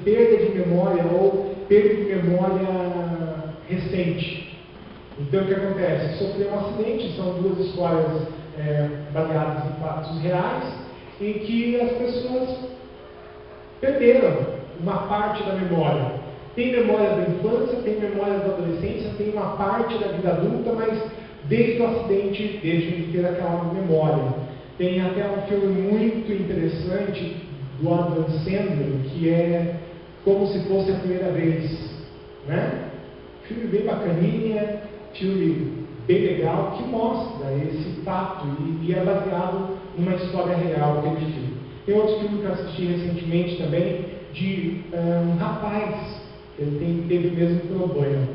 perda de memória ou perda de memória recente. Então, o que acontece? Sofreu um acidente, são duas histórias baseadas em fatos reais, em que as pessoas perderam uma parte da memória. Tem memória da infância, tem memória da adolescência, tem uma parte da vida adulta, mas desde o acidente deixam de ter aquela memória. Tem até um filme muito interessante do Adam Sandler, que é Como Se Fosse a Primeira Vez, né? Filme bem bacaninha, filme bem legal, que mostra esse fato e é baseado numa história real, aquele filme. Tem outro filme que eu assisti recentemente também, de um rapaz, ele teve o mesmo problema.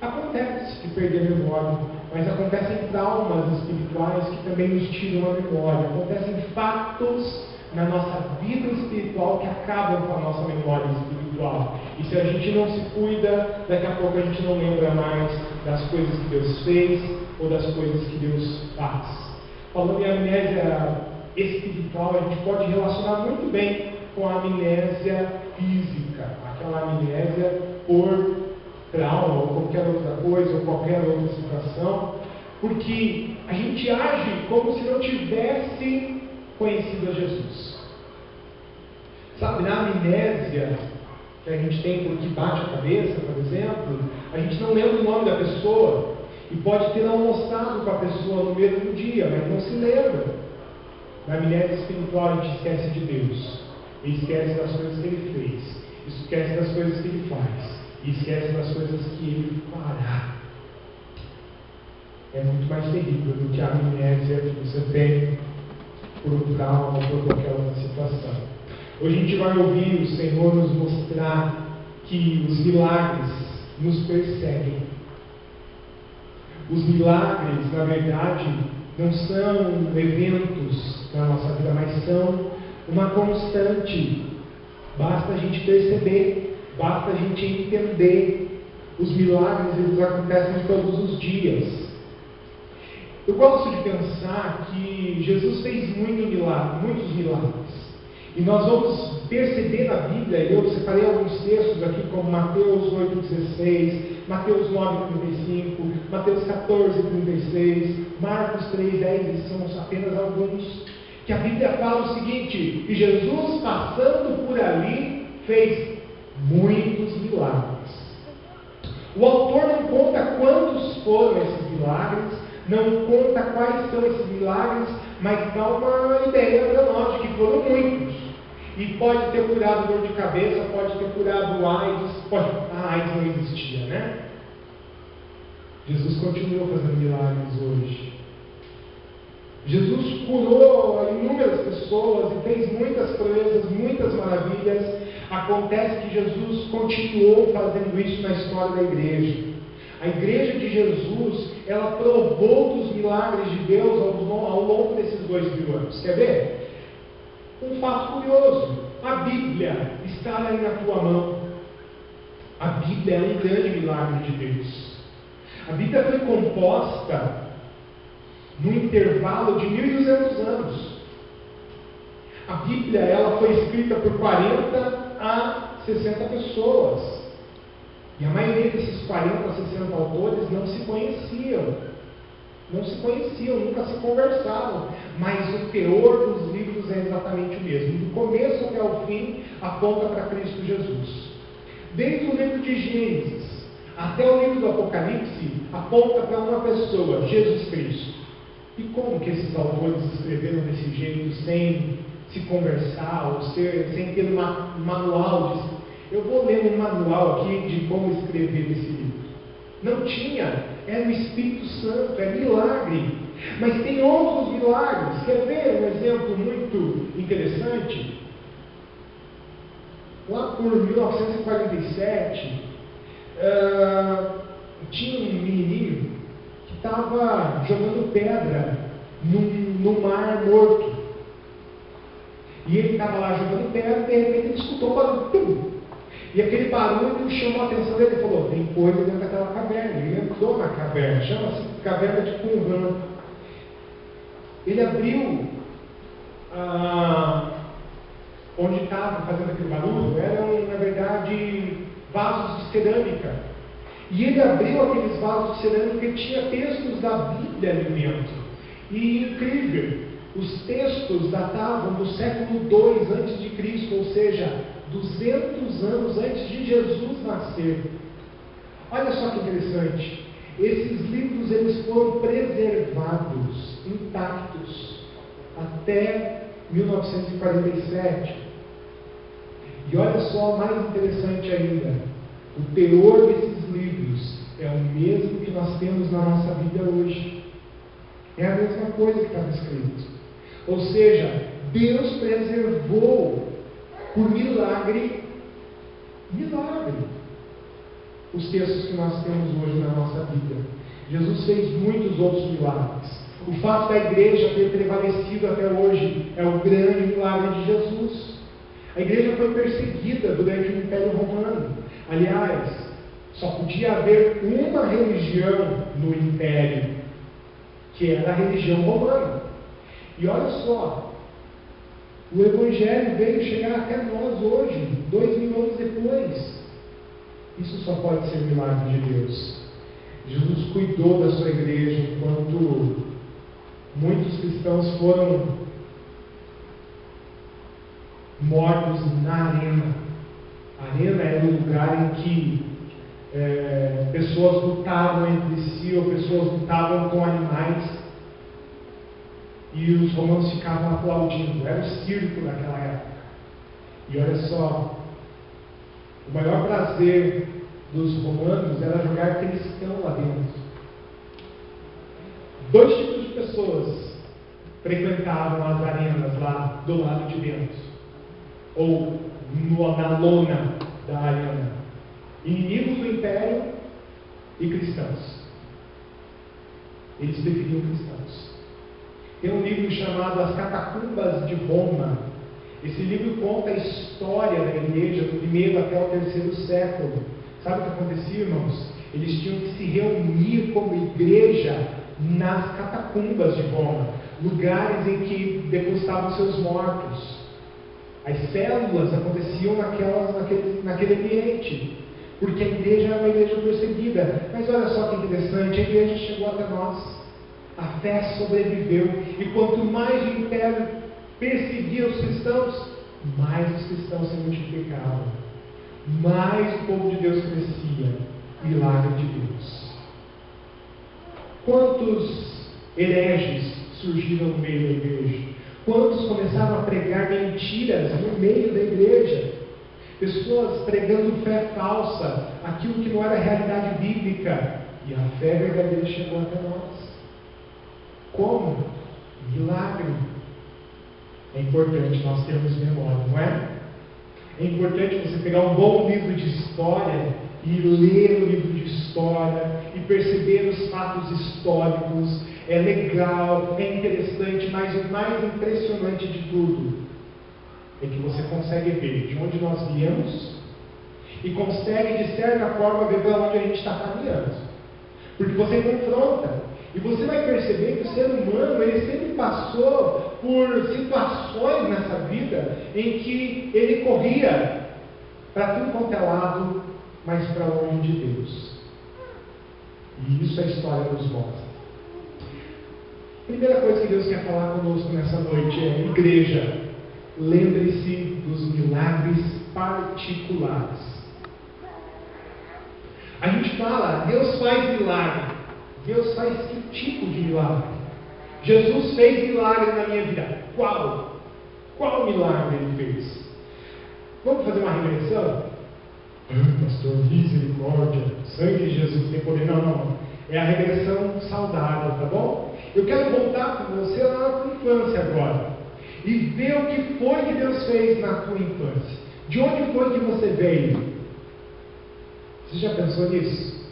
Acontece de perder a memória, mas acontecem traumas espirituais que também nos tiram a memória. Acontecem fatos na nossa vida espiritual que acabam com a nossa memória espiritual. E se a gente não se cuida, daqui a pouco a gente não lembra mais das coisas que Deus fez ou das coisas que Deus faz. Falando em amnésia espiritual, a gente pode relacionar muito bem com a amnésia física, aquela amnésia por trauma ou qualquer outra coisa ou qualquer outra situação, porque a gente age como se não tivesse conhecido a Jesus. Sabe, na amnésia que a gente tem porque bate a cabeça, por exemplo, a gente não lembra o nome da pessoa e pode ter almoçado com a pessoa no mesmo dia, mas não se lembra. Na amnésia espiritual a gente esquece de Deus, e esquece das coisas que Ele fez, esquece das coisas que Ele faz, e esquece das coisas que Ele fará. É muito mais terrível do que a amnésia que você tem por um trauma ou por qualquer outra situação. Hoje a gente vai ouvir o Senhor nos mostrar que os milagres nos perseguem. Os milagres, na verdade, não são eventos na nossa vida, mas são uma constante. Basta a gente perceber, basta a gente entender. Os milagres, eles acontecem todos os dias. Eu gosto de pensar que Jesus fez muitos milagres. E nós vamos perceber na Bíblia, e eu separei alguns textos aqui, como Mateus 8,16, Mateus 9,35, Mateus 14,36, Marcos 3,10, e são apenas alguns, que a Bíblia fala o seguinte: e Jesus, passando por ali, fez muitos milagres. O autor não conta quantos foram esses milagres, não conta quais são esses milagres, mas dá uma ideia para nós de que foram muitos. E pode ter curado dor de cabeça, pode ter curado AIDS, a AIDS não existia, né? Jesus continua fazendo milagres hoje. Jesus curou inúmeras pessoas e fez muitas proezas, muitas maravilhas. Acontece que Jesus continuou fazendo isso na história da igreja. A igreja de Jesus, ela provou dos milagres de Deus ao longo desses 2000 anos. Quer ver? Um fato curioso: a Bíblia está aí na tua mão. A Bíblia é um grande milagre de Deus. A Bíblia foi composta no intervalo de 1200 anos. A Bíblia, ela foi escrita por 40 a 60 pessoas. E a maioria desses 40 a 60 autores não se conheciam. Não se conheciam, nunca se conversavam. Mas o teor dos livros é exatamente o mesmo. Do começo até o fim, aponta para Cristo Jesus. Desde o livro de Gênesis até o livro do Apocalipse, aponta para uma pessoa, Jesus Cristo. E como que esses autores escreveram desse jeito, sem se conversar, ou sem ter um manual de... Eu vou ler um manual aqui de como escrever esse livro. Não tinha, era o Espírito Santo, é milagre. Mas tem outros milagres. Quer ver um exemplo muito interessante? Lá por 1947, tinha um menininho que estava jogando pedra no mar morto. E ele estava lá jogando pedra, e de repente ele escutou um barulho. Tum! E aquele barulho chamou a atenção dele. Ele falou: tem coisa dentro daquela caverna. Ele entrou na caverna, chama-se caverna de Qumran. Ele abriu onde estava fazendo aquele barulho eram, na verdade, vasos de cerâmica. E ele abriu aqueles vasos de cerâmica e tinha textos da Bíblia ali dentro. E incrível, os textos datavam do século II a.C., ou seja, 200 anos antes de Jesus nascer. Olha só que interessante. Esses livros eles foram preservados, intactos, até 1947. E olha só, mais interessante ainda, o teor desses livros é o mesmo que nós temos na nossa Bíblia hoje. É a mesma coisa que estava escrito. Ou seja, Deus preservou por milagre, os textos que nós temos hoje na nossa Bíblia. Jesus fez muitos outros milagres. O fato da igreja ter prevalecido até hoje é o grande milagre de Jesus. A igreja foi perseguida durante o Império Romano. Aliás, só podia haver uma religião no Império, que era a religião romana. E olha só, o Evangelho veio chegar até nós hoje, 2000 anos depois. Isso só pode ser milagre de Deus. Jesus cuidou da sua igreja enquanto muitos cristãos foram mortos na arena. A arena era o lugar em que pessoas lutavam entre si, ou pessoas lutavam com animais, e os romanos ficavam aplaudindo. Era o circo daquela época. E olha só, o maior prazer dos romanos era jogar cristão lá dentro. 2 tipos de pessoas frequentavam as arenas lá do lado de dentro, ou na lona da arena: inimigos do império e cristãos. Eles preferiam cristãos. Tem um livro chamado As Catacumbas de Roma. Esse livro conta a história da igreja do 1º até o 3º século. Sabe o que acontecia, irmãos? Eles tinham que se reunir como igreja nas catacumbas de Roma, lugares em que depositavam seus mortos. As células aconteciam naquele ambiente, porque a igreja era uma igreja perseguida. Mas olha só que interessante, a igreja chegou até nós. A fé sobreviveu. E quanto mais o império perseguia os cristãos, mais os cristãos se multiplicavam, mais o povo de Deus crescia. Milagre de Deus. Quantos hereges surgiram no meio da igreja? Quantos começaram a pregar mentiras no meio da igreja? Pessoas pregando fé falsa, aquilo que não era realidade bíblica. E a fé verdadeira chegou até nós. Como? Milagre. É importante nós termos memória, não é? É importante você pegar um bom livro de história e ler o livro de história e perceber os fatos históricos. É legal, é interessante, mas o mais impressionante de tudo é que você consegue ver de onde nós viemos e consegue, de certa forma, ver para onde a gente está caminhando. Porque você confronta. E você vai perceber que o ser humano, ele sempre passou por situações nessa vida em que ele corria para tudo quanto é lado, mas para longe de Deus. E isso a história nos mostra. Primeira coisa que Deus quer falar conosco nessa noite é: igreja, lembre-se dos milagres particulares. A gente fala, Deus faz milagre. Deus faz que tipo de milagre? Jesus fez milagre na minha vida. Qual? Qual milagre ele fez? Vamos fazer uma regressão? Pastor, misericórdia, sangue de Jesus tem poder. Não. É a regressão saudável, tá bom? Eu quero voltar com você lá na tua infância agora e ver o que foi que Deus fez na tua infância. De onde foi que você veio? Você já pensou nisso?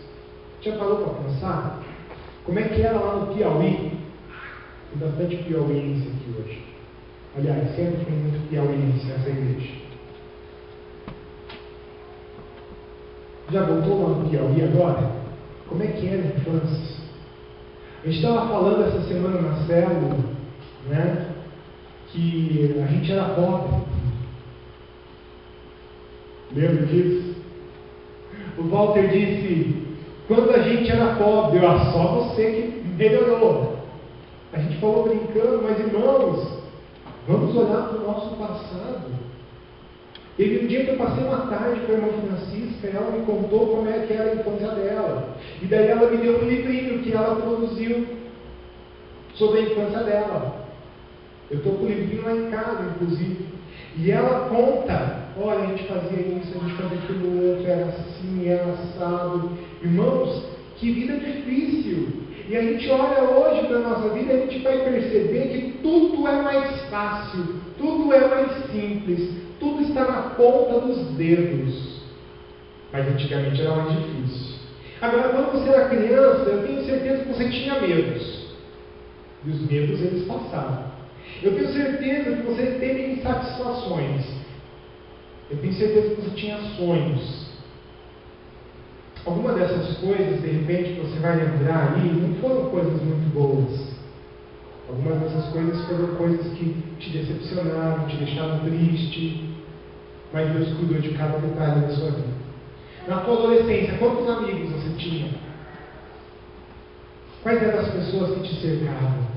Já parou para pensar? Como é que era lá no Piauí? Tem bastante piauiense aqui hoje. Aliás, sempre tem muito piauiense nessa igreja. Já voltou lá no Piauí agora? Como é que era a infância? A gente estava falando essa semana na célula, né, que a gente era pobre. Lembra disso? O Walter disse: quando a gente era pobre, só você que melhorou. A gente falou brincando, mas irmãos, vamos olhar para o nosso passado. Teve um dia que eu passei uma tarde com a irmã Francisca e ela me contou como é que era a infância dela. E daí ela me deu um livrinho que ela produziu sobre a infância dela. Eu estou com o livrinho lá em casa, inclusive. E ela conta: olha, a gente fazia isso, a gente fazia aquilo outro, era assim, era assado. Irmãos, que vida difícil. E a gente olha hoje para a nossa vida e a gente vai perceber que tudo é mais fácil, tudo é mais simples, tudo está na ponta dos dedos. Mas antigamente era mais difícil. Agora, quando você era criança, eu tenho certeza que você tinha medos. E os medos eles passaram. Eu tenho certeza que você teve insatisfações. Eu tenho certeza que você tinha sonhos. Alguma dessas coisas, de repente, que você vai lembrar ali, não foram coisas muito boas. Algumas dessas coisas foram coisas que te decepcionaram, te deixaram triste. Mas Deus cuidou de cada detalhe da sua vida. Na tua adolescência, quantos amigos você tinha? Quais eram as pessoas que te cercavam?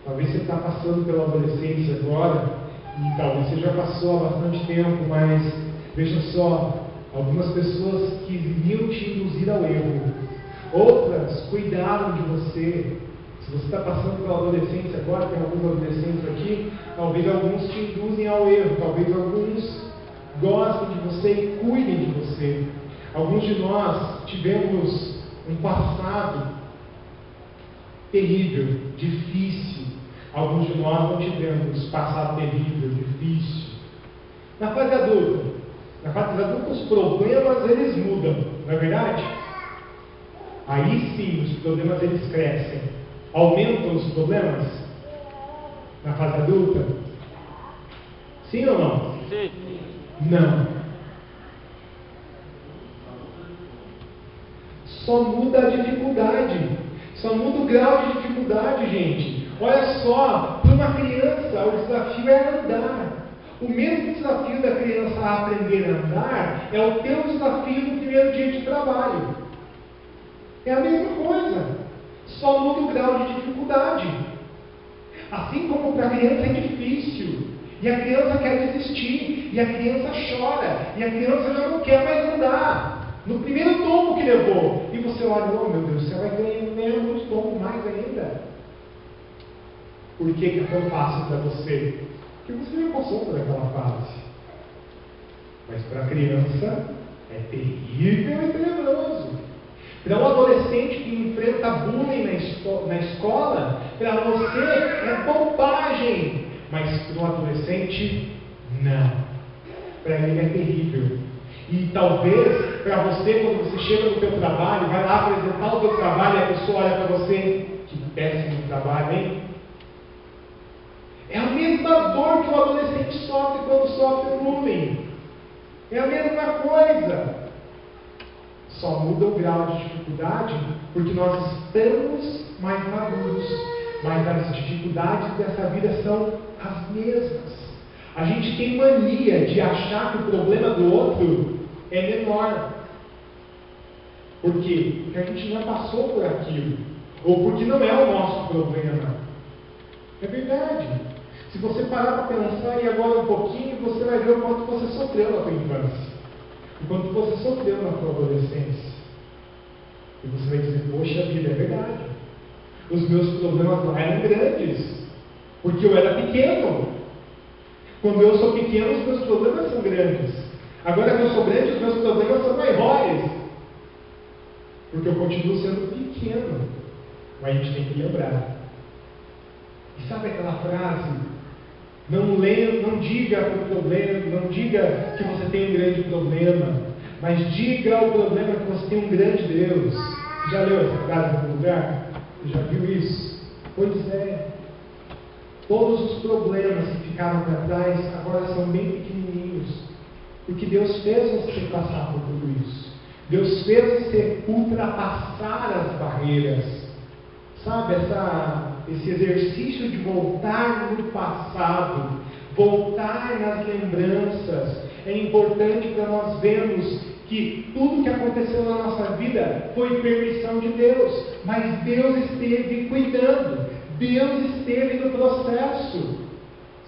Talvez você está passando pela adolescência agora, e talvez você já passou há bastante tempo, mas veja só, algumas pessoas queriam te induzir ao erro, outras cuidaram de você. Se você está passando pela adolescência agora, tem alguns adolescentes aqui, talvez alguns te induzem ao erro, talvez alguns gostem de você e cuidem de você. Alguns de nós tivemos um passado terrível, difícil. Alguns de nós não tivemos passado terrível, difícil. Na fase adulta, os problemas eles mudam, não é verdade? Aí sim, os problemas eles crescem. Aumentam os problemas na fase adulta? Sim ou não? Sim. Não. Só muda a dificuldade. Só muda o grau de dificuldade, gente. Olha só, para uma criança o desafio é andar. O mesmo desafio da criança a aprender a andar é o teu desafio no primeiro dia de trabalho. É a mesma coisa. Só muda o grau de dificuldade. Assim como para a criança é difícil. E a criança quer desistir. E a criança chora. E a criança já não quer mais andar. No primeiro tombo que levou. E você olha, oh meu Deus, você vai ganhando muitos tombos mais ainda. Por que é tão fácil para você? Porque você já passou por aquela fase. Mas para a criança é terrível e tenebroso. Para um adolescente que enfrenta bullying na escola, para você é bobagem. Mas para um adolescente, não. Para ele é terrível. E talvez para você, quando você chega no teu trabalho, vai lá apresentar o teu trabalho e a pessoa olha para você, que péssimo trabalho, hein? É a mesma dor que o adolescente sofre quando sofre bullying. É a mesma coisa. Só muda o grau de dificuldade porque nós estamos mais maduros. Mas as dificuldades dessa vida são as mesmas. A gente tem mania de achar que o problema do outro é menor. Por quê? Porque a gente já passou por aquilo. Ou porque não é o nosso problema. É verdade. Se você parar para pensar e agora um pouquinho, você vai ver o quanto você sofreu na sua infância. O quanto você sofreu na sua adolescência. E você vai dizer, poxa vida, é verdade. Os meus problemas lá eram grandes. Porque eu era pequeno. Quando eu sou pequeno, os meus problemas são grandes. Agora que eu sou grande, os meus problemas são maiores. Porque eu continuo sendo pequeno. Mas a gente tem que lembrar. E sabe aquela frase? Não diga o problema, não diga que você tem um grande problema, mas diga o problema que você tem um grande Deus. Já leu essa frase em algum lugar? Já viu isso? Pois é. Todos os problemas que ficaram para trás agora são bem pequenininhos. Porque Deus fez você passar por tudo isso. Deus fez você ultrapassar as barreiras. Sabe, esse exercício de voltar no passado, voltar nas lembranças, é importante para nós vermos que tudo que aconteceu na nossa vida foi permissão de Deus, mas Deus esteve cuidando, Deus esteve no processo.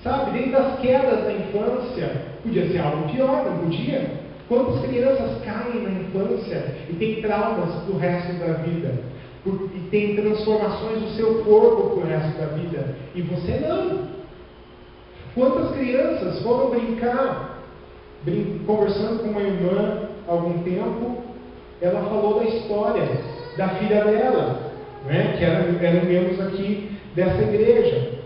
Sabe, desde as quedas da infância, podia ser algo pior, não podia? Quantas crianças caem na infância e têm traumas para o resto da vida? E tem transformações do seu corpo para o resto da vida? E você não. Quantas crianças foram brincar, conversando com uma irmã há algum tempo, ela falou da história da filha dela, né, que eram membros aqui dessa igreja.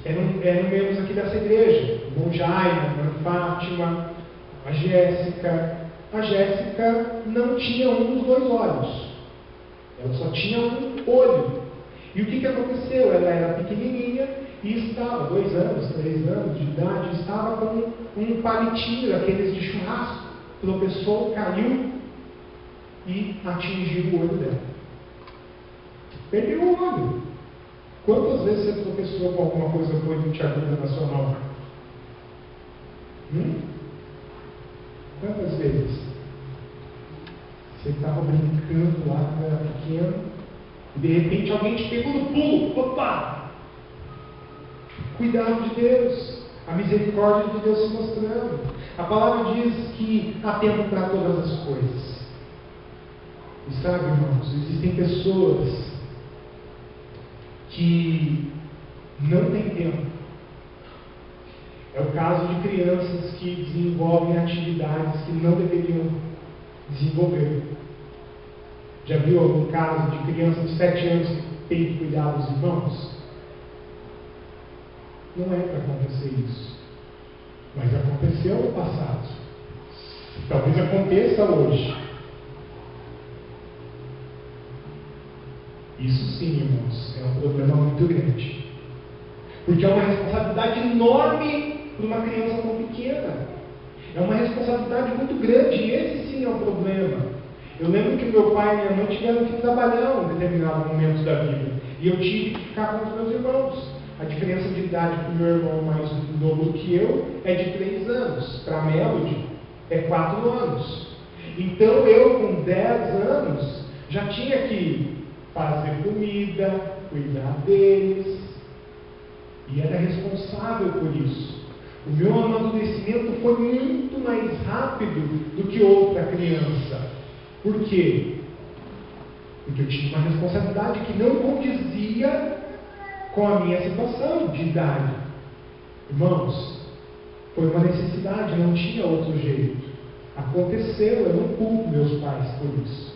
Eram membros aqui dessa igreja, o irmão Jaime, a irmã Fátima, a Jéssica. A Jéssica não tinha um dos dois olhos, ela só tinha um olho. E o que aconteceu? Ela era pequenininha e estava, 2 anos, 3 anos de idade, estava com um palitinho, aqueles de churrasco, tropeçou, caiu e atingiu o olho dela. Perdeu o olho. Quantas vezes você tropeçou com alguma coisa muito aguda na sua mão? Quantas vezes? Você estava brincando lá quando era pequeno e de repente alguém te pegou no pulo. Opa! Cuidado de Deus, a misericórdia de Deus se mostrando. A palavra diz que há tempo para todas as coisas. E sabe, irmãos, existem pessoas que não têm tempo. É o caso de crianças que desenvolvem atividades que não deveriam desenvolver. Já viu algum caso de criança de 7 anos que tem que cuidar dos irmãos? Não é para acontecer isso. Mas aconteceu no passado. Talvez aconteça hoje. Isso sim, irmãos, é um problema muito grande. Porque é uma responsabilidade enorme para uma criança tão pequena. É uma responsabilidade muito grande, e esse sim é um problema. Eu lembro que meu pai e minha mãe tiveram que trabalhar em determinado momento da vida. E eu tive que ficar com os meus irmãos. A diferença de idade para o meu irmão mais novo que eu é de 3 anos. Para a Melody é 4 anos. Então eu, com 10 anos, já tinha que fazer comida, cuidar deles, e era responsável por isso. O meu amadurecimento foi muito mais rápido do que outra criança. Por quê? Porque eu tinha uma responsabilidade que não condizia com a minha situação de idade. Irmãos, foi uma necessidade, não tinha outro jeito. Aconteceu, eu não culpo meus pais por isso.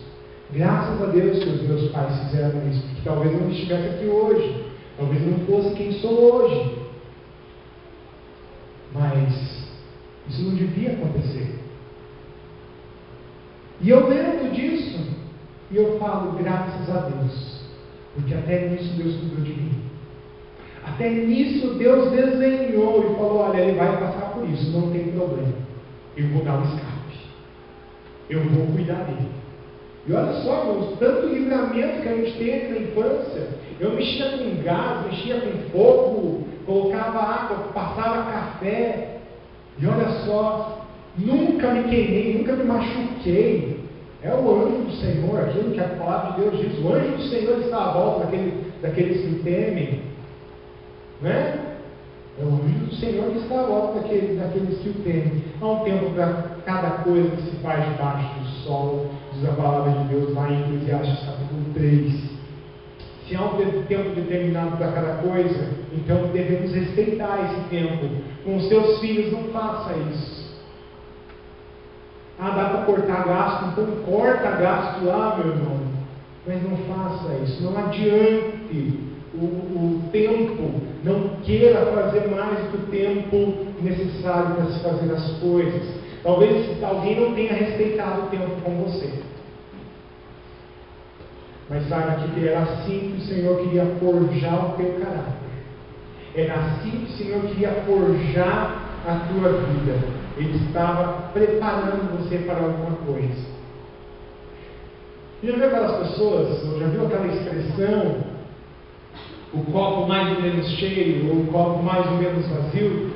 Graças a Deus que os meus pais fizeram isso, porque talvez eu não estivesse aqui hoje, talvez eu não fosse quem sou hoje. Mas isso não devia acontecer. E eu lembro disso, e eu falo graças a Deus, porque até nisso Deus cuidou de mim. Até nisso Deus desenhou e falou: olha, ele vai passar por isso, não tem problema. Eu vou dar um escape. Eu vou cuidar dele. E olha só, irmãos, tanto livramento que a gente teve na infância. Eu mexia com gás, mexia com fogo, colocava água, passava café. E olha só, nunca me queimei, nunca me machuquei. É o anjo do Senhor, aquilo que a palavra de Deus diz. O anjo do Senhor está à volta daqueles que o temem. Né? É o anjo do Senhor que está à volta daqueles que o temem. Há um tempo para cada coisa que se faz debaixo do sol, diz a palavra de Deus lá em Eclesiastes capítulo 3. Se há um tempo determinado para cada coisa, então devemos respeitar esse tempo. Com os seus filhos, não faça isso. Ah, dá para cortar gasto, então corta gasto lá, meu irmão. Mas não faça isso, não adiante o tempo, não queira fazer mais do que o tempo necessário para se fazer as coisas. Talvez alguém não tenha respeitado o tempo com você. Mas saiba que era assim que o Senhor queria forjar o teu caráter. Era assim que o Senhor queria forjar a tua vida. Ele estava preparando você para alguma coisa. Já viu aquelas pessoas, ou já viu aquela expressão O copo mais ou menos cheio ou o copo mais ou menos vazio?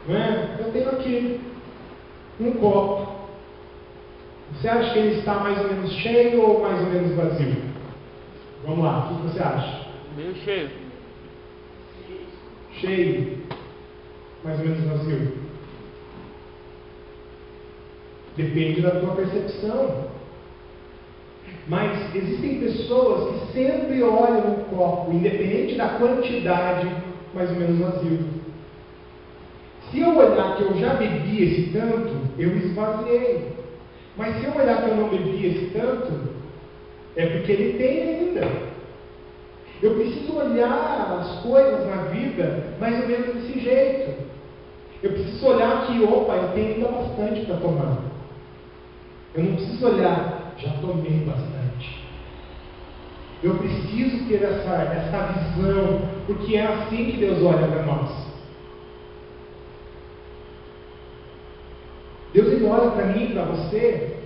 Não é? Eu tenho aqui um copo. Você acha que ele está mais ou menos cheio ou mais ou menos vazio? Vamos lá, o que você acha? Meio cheio. Cheio. Mais ou menos vazio. Depende da tua percepção. Mas existem pessoas que sempre olham o copo, independente da quantidade, mais ou menos vazio. Se eu olhar que eu já bebi esse tanto, eu esvaziei. Mas se eu olhar que eu não bebi esse tanto, é porque ele tem ainda. Eu preciso olhar as coisas na vida mais ou menos desse jeito. Eu preciso olhar que, opa, eu tenho ainda bastante para tomar. Eu não preciso olhar, já tomei bastante. Eu preciso ter essa visão, porque é assim que Deus olha para nós. Deus ele olha para mim, para você,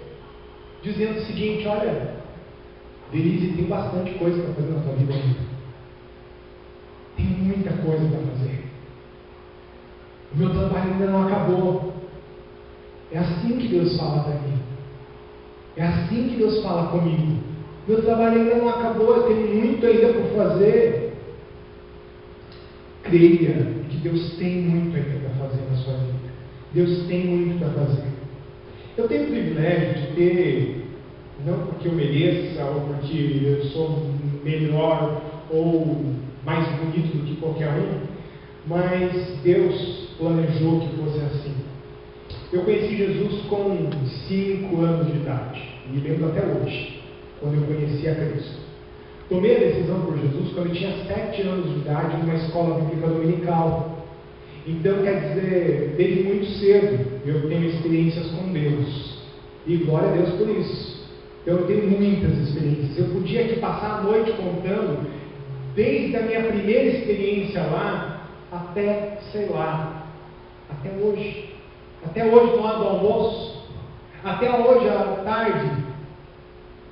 dizendo o seguinte: olha, Denise, tem bastante coisa para fazer na tua vida ainda. Tem muita coisa para fazer. O meu trabalho ainda não acabou. É assim que Deus fala para mim. É assim que Deus fala comigo. Meu trabalho ainda não acabou, eu tenho muito ainda por fazer. Creia que Deus tem muito ainda para fazer na sua vida. Deus tem muito para fazer. Eu tenho o privilégio de ter, não porque eu mereça, ou porque eu sou melhor ou mais bonito do que qualquer um, mas Deus planejou que fosse assim. Eu conheci Jesus com 5 anos de idade, me lembro até hoje, quando eu conheci a Cristo. Tomei a decisão por Jesus quando eu tinha 7 anos de idade, numa escola bíblica dominical. Então, quer dizer, desde muito cedo eu tenho experiências com Deus, e glória a Deus por isso. Então, eu tenho muitas experiências. Eu podia aqui passar a noite contando, desde a minha primeira experiência lá, até, sei lá, até hoje. Até hoje na hora do almoço, até hoje à tarde,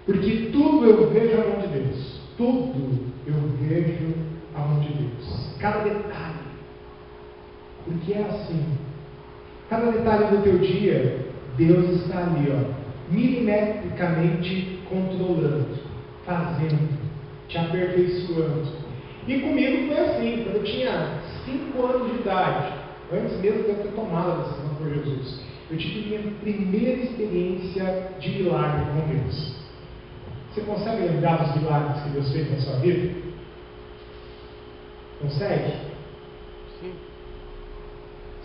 porque tudo eu vejo a mão de Deus, tudo eu vejo a mão de Deus, cada detalhe, porque é assim, cada detalhe do teu dia, Deus está ali, ó, milimetricamente controlando, fazendo, te aperfeiçoando. E comigo foi assim, quando eu tinha 5 anos de idade, antes mesmo de eu ter tomado a decisão por Jesus, eu tive minha primeira experiência de milagre com Deus. Você consegue lembrar dos milagres que Deus fez na sua vida? Consegue? Sim.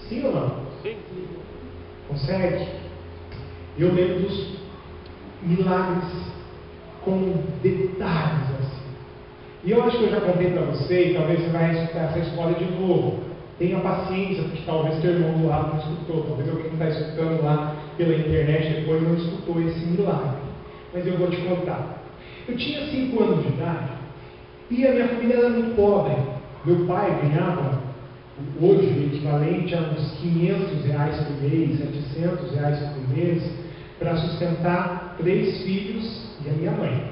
Sim ou não? Sim. Consegue? Eu lembro dos milagres com detalhes assim. E eu acho que eu já contei para você, e talvez você vai escutar essa história de novo. Tenha paciência, porque talvez teu irmão do lado não escutou, talvez alguém que está escutando lá pela internet depois não escutou esse milagre. Mas eu vou te contar. Eu tinha 5 anos de idade e a minha família era muito pobre. Meu pai ganhava hoje o equivalente a uns R$500 por mês, R$700 por mês, para sustentar 3 filhos e a minha mãe.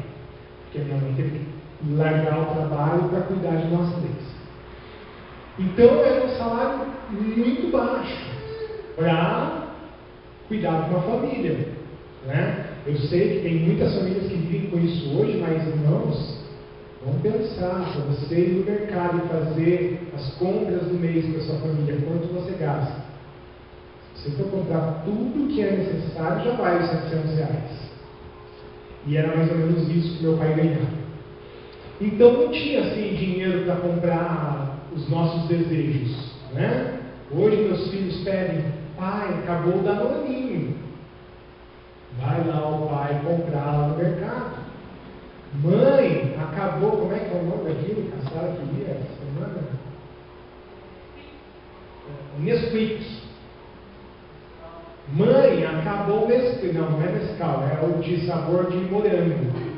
Porque a minha mãe teve que largar o trabalho para cuidar de nós 3. Então era um salário muito baixo para cuidar de uma família, né? Eu sei que tem muitas famílias que vivem com isso hoje, mas irmãos, vamos pensar, para você ir no mercado e fazer as compras do mês para sua família, quanto você gasta? Se você for comprar tudo que é necessário, já vai os R$700. E era mais ou menos isso que meu pai ganhava. Então não tinha assim dinheiro para comprar os nossos desejos, né? Hoje meus filhos pedem: pai, acabou o danoninho. Vai lá o pai comprar lá no mercado. Mãe, acabou, como é que é o nome daquilo que a Sara queria essa semana? Nesquik. Mãe, acabou o Nesquik. Não é Nescau, é o de sabor de morango.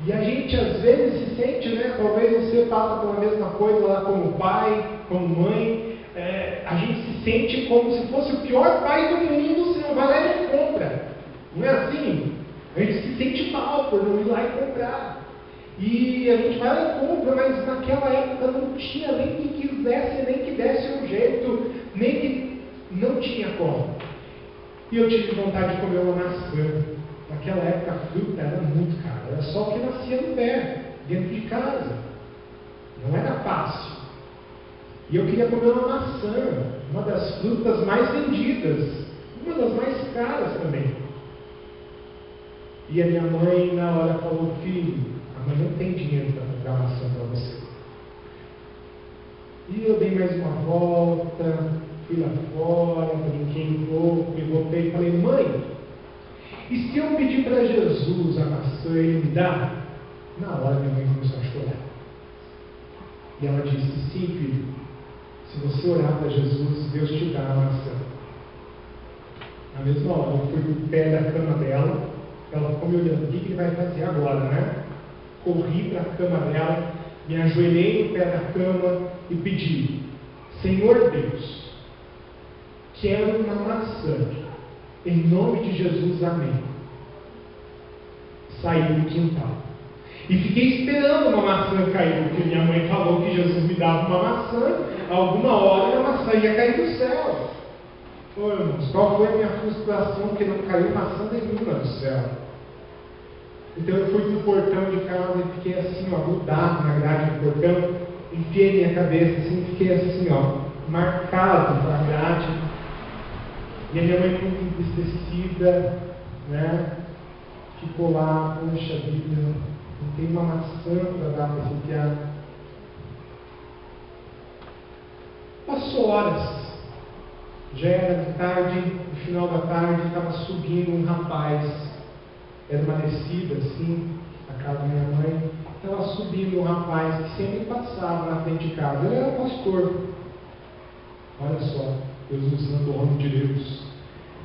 E a gente às vezes se sente, né? Talvez você passa pela mesma coisa lá como pai, como mãe. A gente se sente como se fosse o pior pai do mundo se não vai lá e não compra. Não é assim? A gente se sente mal por não ir lá e comprar. E a gente vai lá e compra, mas naquela época não tinha nem que quisesse, nem que desse um jeito, nem que não tinha como. E eu tive vontade de comer uma maçã. Naquela época a fruta era muito cara, era só o que nascia no pé, dentro de casa. Não era fácil. E eu queria comer uma maçã, uma das frutas mais vendidas, uma das mais caras também. E a minha mãe na hora falou: filho, a mãe não tem dinheiro para comprar maçã para você. E eu dei mais uma volta, fui lá fora, brinquei um pouco e voltei e falei: mãe, e se eu pedir para Jesus a maçã, ele me dá? Na hora minha mãe começou a chorar. E ela disse: sim, filho, se você orar para Jesus, Deus te dá a maçã. Na mesma hora eu fui pro pé da cama dela, ela ficou me olhando: o que ele vai fazer agora, né? Corri para a cama dela, me ajoelhei no pé da cama e pedi: Senhor Deus, quero uma maçã, em nome de Jesus, amém. Saí do quintal e fiquei esperando uma maçã cair, porque minha mãe falou que Jesus me dava uma maçã, alguma hora a maçã ia cair do céu. Ô irmãos, qual foi a minha frustração que não caiu maçã nenhuma do céu? Então eu fui pro portão de casa e fiquei assim, ó, grudado na grade do portão, enfiei minha cabeça assim, fiquei assim, ó, marcado com a grade. E a minha mãe muito entristecida, né? Ficou lá: poxa vida, não tem uma maçã para dar para esse piado. Passou horas, já era de tarde, no final da tarde, estava subindo um rapaz, era uma descida assim, a casa da minha mãe, estava subindo um rapaz que sempre passava na frente de casa, ele era pastor. Olha só, Deus usando o homem de Deus.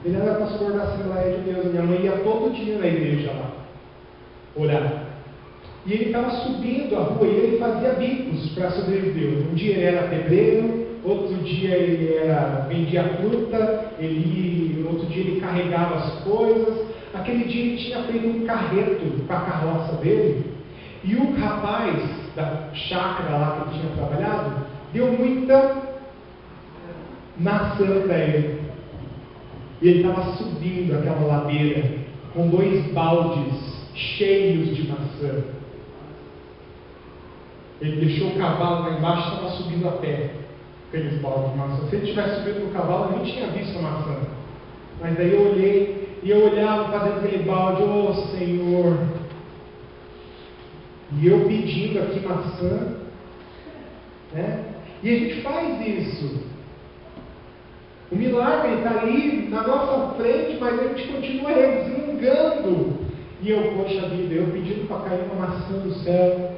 Ele era pastor da Assembleia de Deus. Minha mãe ia todo dia na igreja lá orar. E ele estava subindo a rua e ele fazia bicos para sobreviver. Um dia ele era pedreiro, outro dia ele vendia fruta, outro dia ele carregava as coisas. Aquele dia ele tinha feito um carreto para a carroça dele. E o rapaz da chácara lá que ele tinha trabalhado deu muita maçã para ele. E ele estava subindo aquela ladeira com 2 baldes cheios de maçã. Ele deixou o cavalo lá embaixo e estava subindo a pé aqueles baldes de maçã. Se ele tivesse subido no cavalo, eu nem tinha visto a maçã. Mas daí eu olhei e eu olhava para dentro daquele balde: oh Senhor! E eu pedindo aqui maçã, né? E a gente faz isso. O milagre está ali na nossa frente, mas a gente continua resmungando. E eu, poxa vida, eu pedindo para cair uma maçã do céu,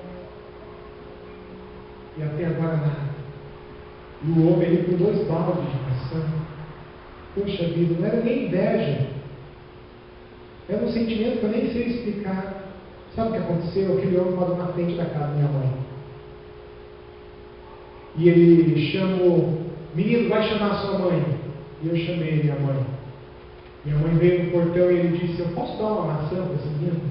e até agora nada. E o homem, ele com 2 baldes de maçã. Poxa vida, não era nem inveja, era um sentimento que eu nem sei explicar. Sabe o que aconteceu? Aquele homem parou na frente da casa da minha mãe. E ele chamou: menino, vai chamar a sua mãe. E eu chamei minha mãe. Minha mãe veio no portão e ele disse: eu posso dar uma maçã para esse menino?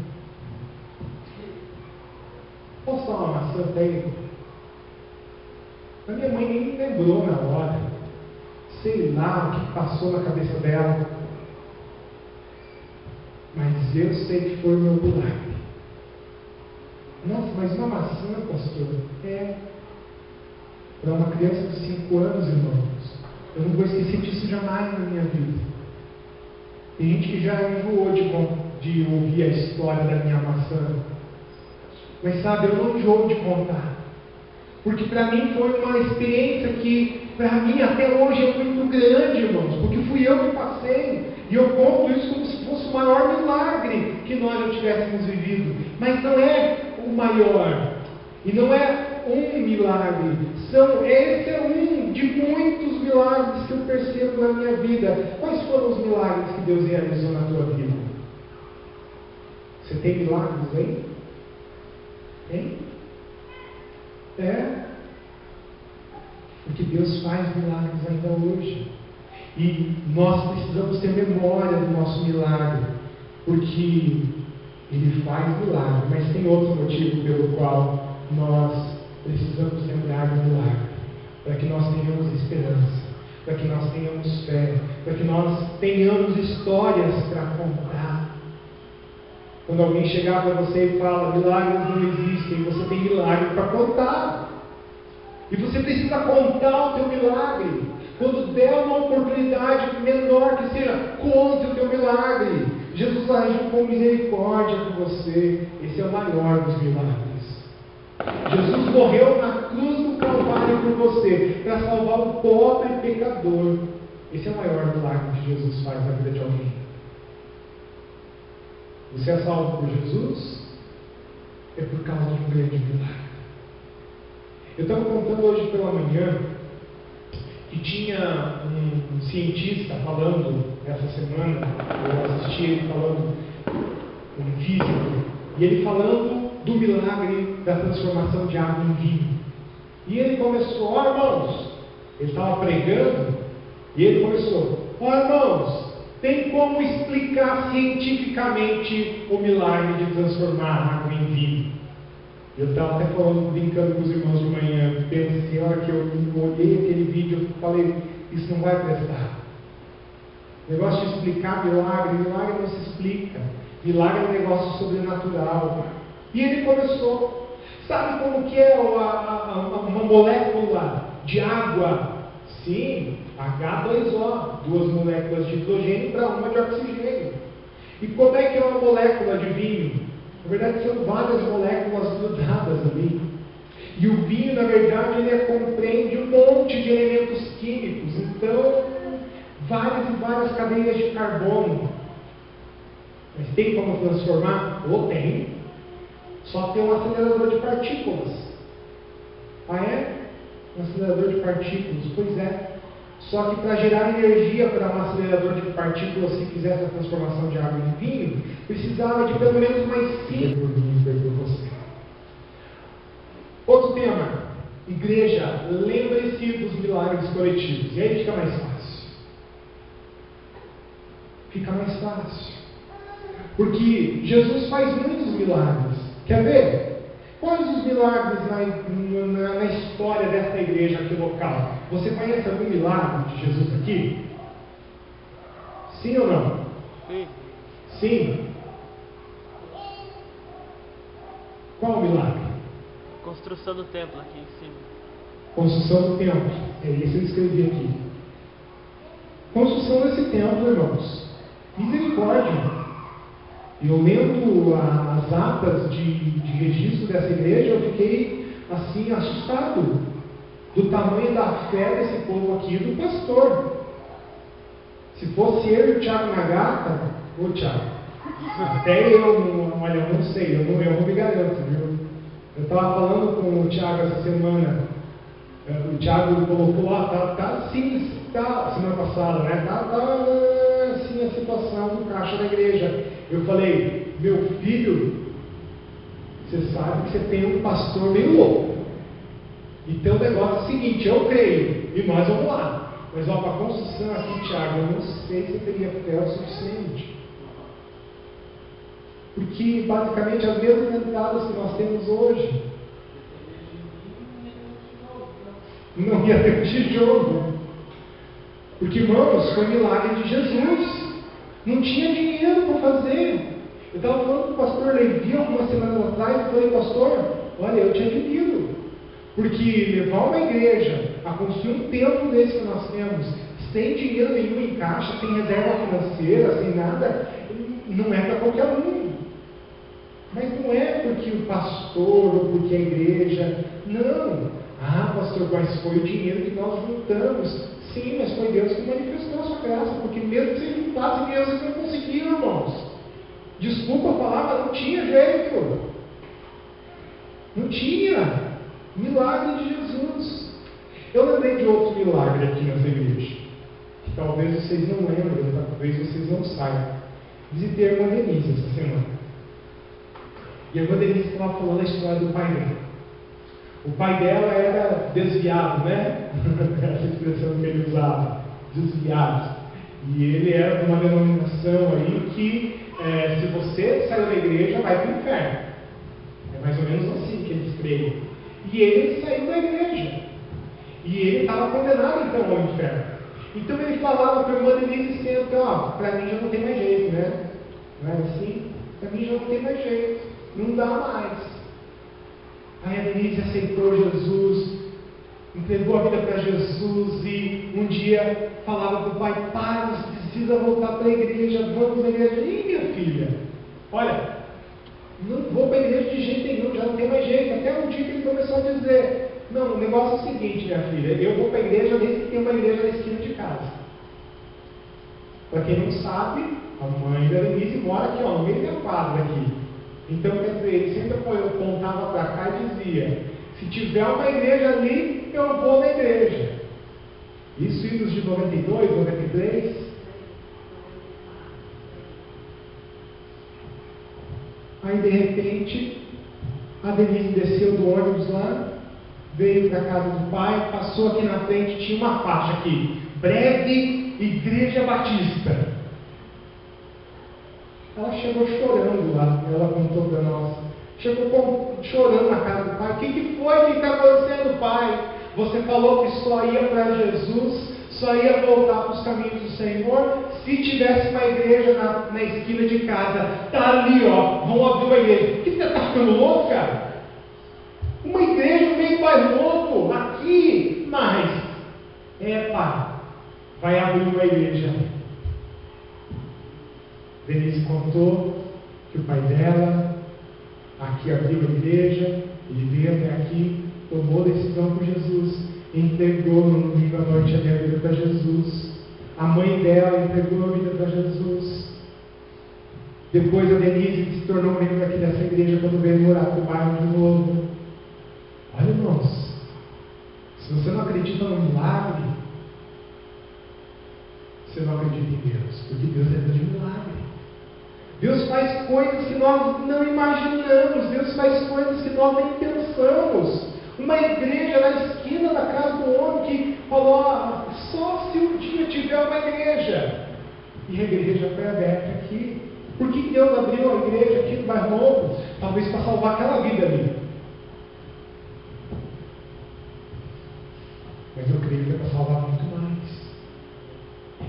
Posso dar uma maçã para ele? A minha mãe nem me lembrou na hora. Sei lá o que passou na cabeça dela. Mas eu sei que foi o meu milagre. Nossa, mas uma maçã, pastor? Para uma criança de 5 anos, irmãos. Eu não vou esquecer disso jamais na minha vida. Tem gente que já enjoou de ouvir a história da minha maçã. Mas sabe, eu não enjoo de contar. Porque para mim foi uma experiência que, para mim, até hoje é muito grande, irmãos. Porque fui eu que passei. E eu conto isso como se fosse o maior milagre que nós já tivéssemos vivido. Mas não é o maior. E não é um milagre. Esse é um de muitos milagres que eu percebo na minha vida. Quais foram os milagres que Deus realizou na tua vida? Você tem milagres aí? Tem? Porque Deus faz milagres ainda hoje. E nós precisamos ter memória do nosso milagre. Porque Ele faz milagre, mas tem outro motivo pelo qual nós precisamos lembrar do milagre. Para que nós tenhamos esperança, para que nós tenhamos fé, para que nós tenhamos histórias para contar. Quando alguém chegar para você e fala, milagres não existem, você tem milagre para contar. E você precisa contar o teu milagre. Quando der uma oportunidade menor que seja, conte o teu milagre. Jesus agiu com misericórdia com você. Esse é o maior dos milagres. Jesus morreu na cruz do Calvário por você, para salvar o pobre pecador. Esse é o maior milagre que Jesus faz na vida de alguém. Você é salvo por Jesus? É por causa de um grande milagre. Eu estava contando hoje pela manhã que tinha um cientista falando essa semana, eu assisti ele falando, um físico, e ele falando do milagre da transformação de água em vinho. E ele começou, ó irmãos, ele estava pregando, e ele começou, ó irmãos, tem como explicar cientificamente o milagre de transformar água em vinho? Eu estava até falando, brincando com os irmãos de manhã, pensei, a hora que eu olhei aquele vídeo, eu falei, isso não vai prestar. O negócio de explicar milagre não se explica. Milagre é um negócio sobrenatural. E ele começou, sabe como que é uma molécula de água? Sim, H2O, 2 moléculas de hidrogênio para uma de oxigênio. E como é que é uma molécula de vinho? Na verdade, são várias moléculas grudadas ali. E o vinho, na verdade, ele compreende um monte de elementos químicos. Então, várias e várias cadeias de carbono. Mas tem como transformar? Ou tem. Só tem um acelerador de partículas. Ah, é? Um acelerador de partículas. Pois é. Só que para gerar energia para um acelerador de partículas que fizesse a transformação de água em vinho, precisava de pelo menos mais 5 por você. Outro tema, igreja, lembre-se dos milagres coletivos. E aí fica mais fácil. Fica mais fácil. Porque Jesus faz muitos milagres. Quer ver? Quais os milagres na história dessa igreja aqui local? Você conhece algum milagre de Jesus aqui? Sim ou não? Sim. Sim. Qual o milagre? Construção do templo aqui em cima. Construção do templo. É isso que eu escrevi aqui. Construção desse templo, irmãos. Misericórdia. Eu lendo as atas de registro dessa igreja, eu fiquei assim assustado do tamanho da fé desse povo aqui, do pastor. Se fosse eu e o Thiago Nagata, ô Thiago, até eu, olha, eu não sei, eu não me garanto, viu? Eu estava falando com o Thiago essa semana, o Thiago colocou lá, tá assim, semana passada, né? Tá assim a situação do caixa da igreja. Eu falei, meu filho, você sabe que você tem um pastor meio louco. Então o negócio é o seguinte, eu creio, e nós vamos lá. Mas para a construção aqui, Thiago, eu não sei se eu teria fé o suficiente. Porque basicamente as mesmas entradas que nós temos hoje. Não ia ter tijolo. Porque, irmãos, foi milagre de Jesus. Não tinha dinheiro para fazer. Eu estava falando com o pastor Levi algumas semanas atrás, eu falei, pastor, olha, eu tinha vivido. Porque levar uma igreja a construir um templo desse que nós temos, sem dinheiro nenhum em caixa, sem reserva financeira, sem nada, não é para qualquer um. Mas não é porque o pastor ou porque a igreja, não. Ah, pastor, mas foi o dinheiro que nós juntamos. Sim, mas foi Deus que manifestou a sua graça, porque mesmo que vocês juntassem, Deus não conseguiram, irmãos. Desculpa falar, mas não tinha jeito. Não tinha. Milagre de Jesus. Eu lembrei de outro milagre aqui nessa igreja, que talvez vocês não lembrem, talvez vocês não saibam. Visitei a irmã Denise essa semana. E a irmã Denise estava falando a história do pai dela. O pai dela era desviado, né? Essa expressão que ele usava, desviado. E ele era de uma denominação aí que se você saiu da igreja, vai para o inferno. É mais ou menos assim que eles creem. E ele saiu da igreja. E ele estava condenado então ao inferno. Então ele falava para a irmã Denise sempre, para mim já não tem mais jeito, né? Não é assim? Para mim já não tem mais jeito. Não dá mais. Aí a Denise aceitou Jesus, entregou a vida para Jesus e um dia falava para o pai: pai, você precisa voltar para a igreja, vamos à igreja. Ih, minha filha, olha, não vou para a igreja de jeito nenhum, já não tem mais jeito. Até um dia que ele começou a dizer: não, o negócio é o seguinte, minha filha, eu vou para a igreja desde que tem uma igreja na esquina de casa. Para quem não sabe, a mãe da Denise mora aqui, no meio da quadra aqui. Então, quer dizer, ele sempre apontava para cá e dizia: se tiver uma igreja ali, eu vou na igreja. Isso idos de 92, 93. Aí, de repente, a Denise desceu do ônibus lá, veio para a casa do pai, passou aqui na frente, tinha uma faixa aqui: Breve Igreja Batista. Ela chegou chorando lá, ela contou para nós. Chegou chorando na casa do pai. O que foi que está acontecendo, pai? Você falou que só ia para Jesus, só ia voltar para os caminhos do Senhor se tivesse uma igreja na esquina de casa. Está ali, vamos abrir uma igreja. Que você está ficando louco, cara? Uma igreja no meio do bairro novo, aqui, mas pai, vai abrir uma igreja. Denise contou que o pai dela aqui abriu a igreja, ele veio até aqui, tomou decisão por Jesus, entregou no domingo à noite a vida para Jesus. A mãe dela entregou a vida para Jesus. Depois a Denise se tornou membro aqui dessa igreja quando veio morar no bairro de novo. Olha, irmãos, se você não acredita no milagre, você não acredita em Deus, porque Deus é Deus de milagre. Deus faz coisas que nós não imaginamos, Deus faz coisas que nós nem pensamos. Uma igreja na esquina da casa do homem que falou: só se um dia tiver uma igreja. E a igreja foi aberta aqui. Por que Deus abriu a igreja aqui no bairro novo? Talvez para salvar aquela vida ali. Mas eu creio que é para salvar muito mais.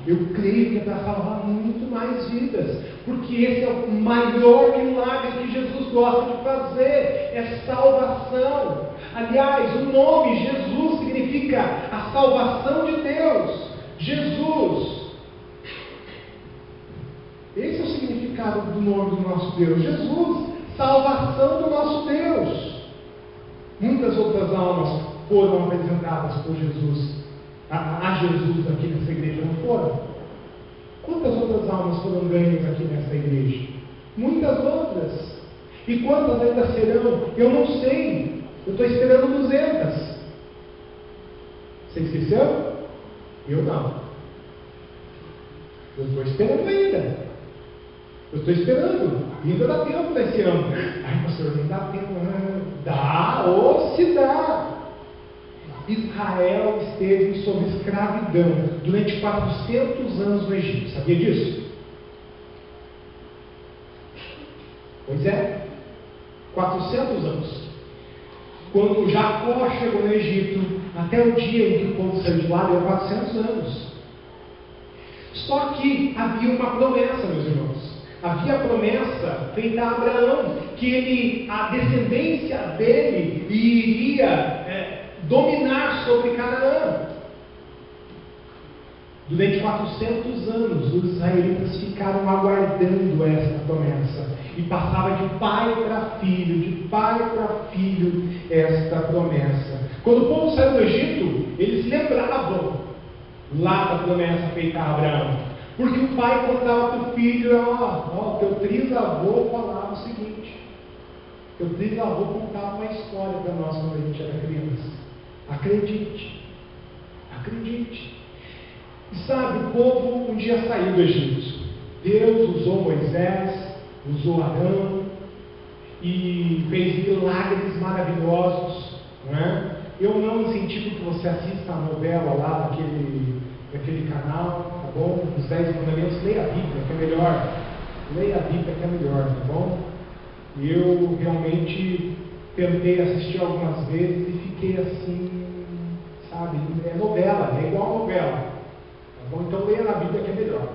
Eu creio que é para salvar muito mais vidas, porque esse é o maior milagre que Jesus gosta de fazer, é salvação. Aliás, o nome Jesus significa a salvação de Deus. Jesus. Esse é o significado do nome do nosso Deus. Jesus, salvação do nosso Deus. Muitas outras almas foram apresentadas por Jesus. A Jesus aqui nessa igreja, não foram? Quantas outras almas foram ganhas aqui nessa igreja? Muitas outras. E quantas ainda serão? Eu não sei. Eu estou esperando 200. Você esqueceu? Eu não. Eu estou esperando ainda. Eu estou esperando. Ainda dá tempo nesse ano. Ai, pastor, não dá tempo. Dá, ou se dá. Israel esteve sob escravidão durante 400 anos no Egito. Sabia disso? Pois é. 400 anos. Quando Jacó chegou no Egito, até o dia em que o povo saiu de lá, deu 400 anos. Só que havia uma promessa, meus irmãos. Havia a promessa feita a Abraão, que a descendência dele iria dominar sobre Canaã. Durante 400 anos, os israelitas ficaram aguardando esta promessa. E passava de pai para filho, esta promessa. Quando o povo saiu do Egito, eles lembravam lá da promessa feita a Abraão. Porque o pai contava para o filho: teu trisavô falava o seguinte. Teu trisavô contava uma história para nós quando a gente era criança. Acredite. Acredite. E sabe, o povo um dia saiu do Egito. Deus usou Moisés, usou Arão e fez milagres maravilhosos. Não é? Eu não incentivo que você assista a novela lá daquele canal, tá bom? Os 10 mandamentos, leia a Bíblia, que é melhor. Leia a Bíblia que é melhor, tá bom? Eu realmente tentei assistir algumas vezes e fiquei assim, sabe? É novela, é igual novela. Tá bom? Então leia na Bíblia que é melhor.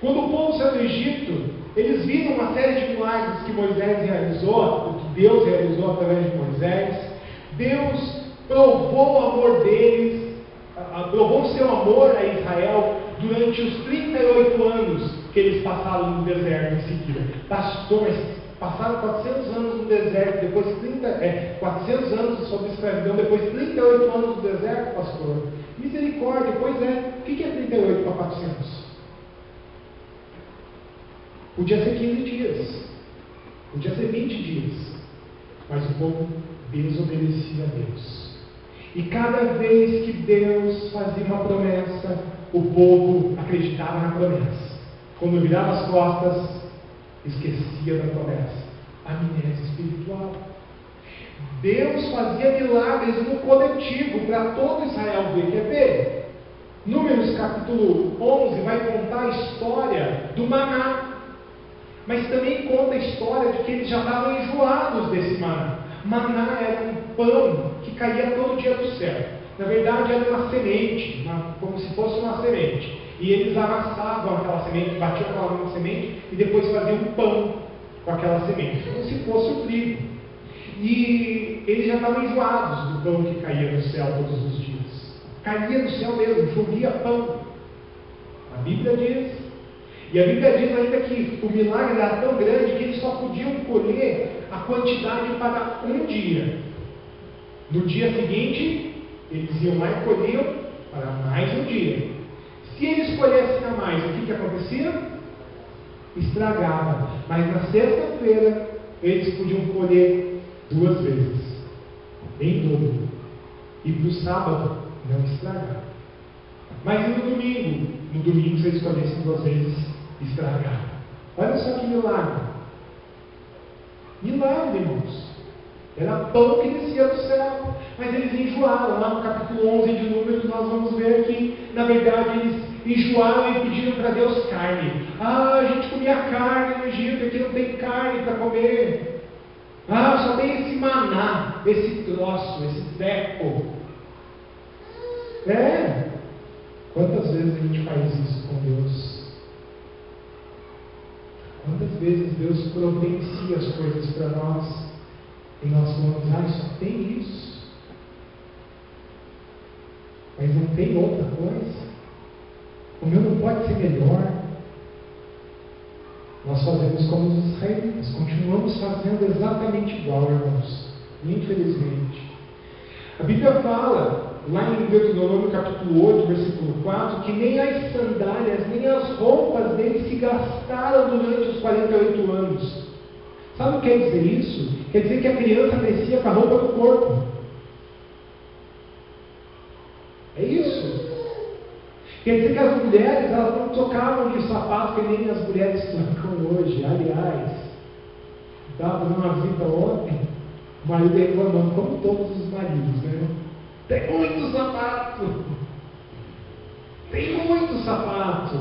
Quando o povo saiu do Egito, eles viram uma série de milagres que Moisés realizou, que Deus realizou através de Moisés. Deus provou o amor deles, provou o seu amor a Israel durante os 38 anos que eles passaram no deserto em seguida. Passaram 400 anos no deserto, depois 400 anos sob escravidão, depois 38 anos no deserto, pastor. Misericórdia, pois é. O que é 38 para 400? Podia ser 15 dias, podia ser 20 dias, mas o povo desobedecia a Deus. E cada vez que Deus fazia uma promessa, o povo acreditava na promessa. Quando virava as costas, esquecia da promessa. Amnésia espiritual. Deus fazia milagres no coletivo para todo Israel ver. Quer ver? Números capítulo 11 vai contar a história do maná. Mas também conta a história de que eles já estavam enjoados desse maná. Maná era um pão que caía todo dia do céu. Na verdade era uma semente, como se fosse uma semente. E eles amassavam aquela semente, batiam aquela semente e depois faziam um pão com aquela semente, como se fosse o trigo. E eles já estavam enjoados do pão que caía do céu todos os dias. Caía do céu mesmo, chovia pão. A Bíblia diz. E a Bíblia diz ainda que o milagre era tão grande que eles só podiam colher a quantidade para um dia. No dia seguinte, eles iam lá e colhiam para mais um dia. Se eles colhessem a mais, o que acontecia? Estragava. Mas na sexta-feira, eles podiam colher 2 vezes, em dobro. E para o sábado, não estragava. Mas no domingo, se eles colhessem 2 vezes, estragava. Olha só que milagre. Milagre, irmãos. Era pão que descia do céu. Mas eles enjoaram. Lá no capítulo 11 de Números, nós vamos ver que, na verdade, eles enjoaram e pediram para Deus carne. A gente comia carne no Egito, aqui não tem carne para comer. Só tem esse maná, esse troço, esse teco. Quantas vezes a gente faz isso com Deus? Quantas vezes Deus providencia as coisas para nós e nós falamos, só tem isso, mas não tem outra coisa? O meu não pode ser melhor? Nós fazemos como os israelitas, continuamos fazendo exatamente igual, irmãos, infelizmente. A Bíblia fala, lá em Deuteronômio capítulo 8, versículo 4, que nem as sandálias, nem as roupas dele se gastaram durante os 48 anos. Sabe o que quer dizer isso? Quer dizer que a criança crescia com a roupa do corpo. É isso. Quer dizer que as mulheres, elas não trocavam de sapato que nem as mulheres trocam hoje. Aliás, estava fazendo uma visita ontem, o marido reclamando, como todos os maridos, né? Tem muito sapato. Tem muito sapato.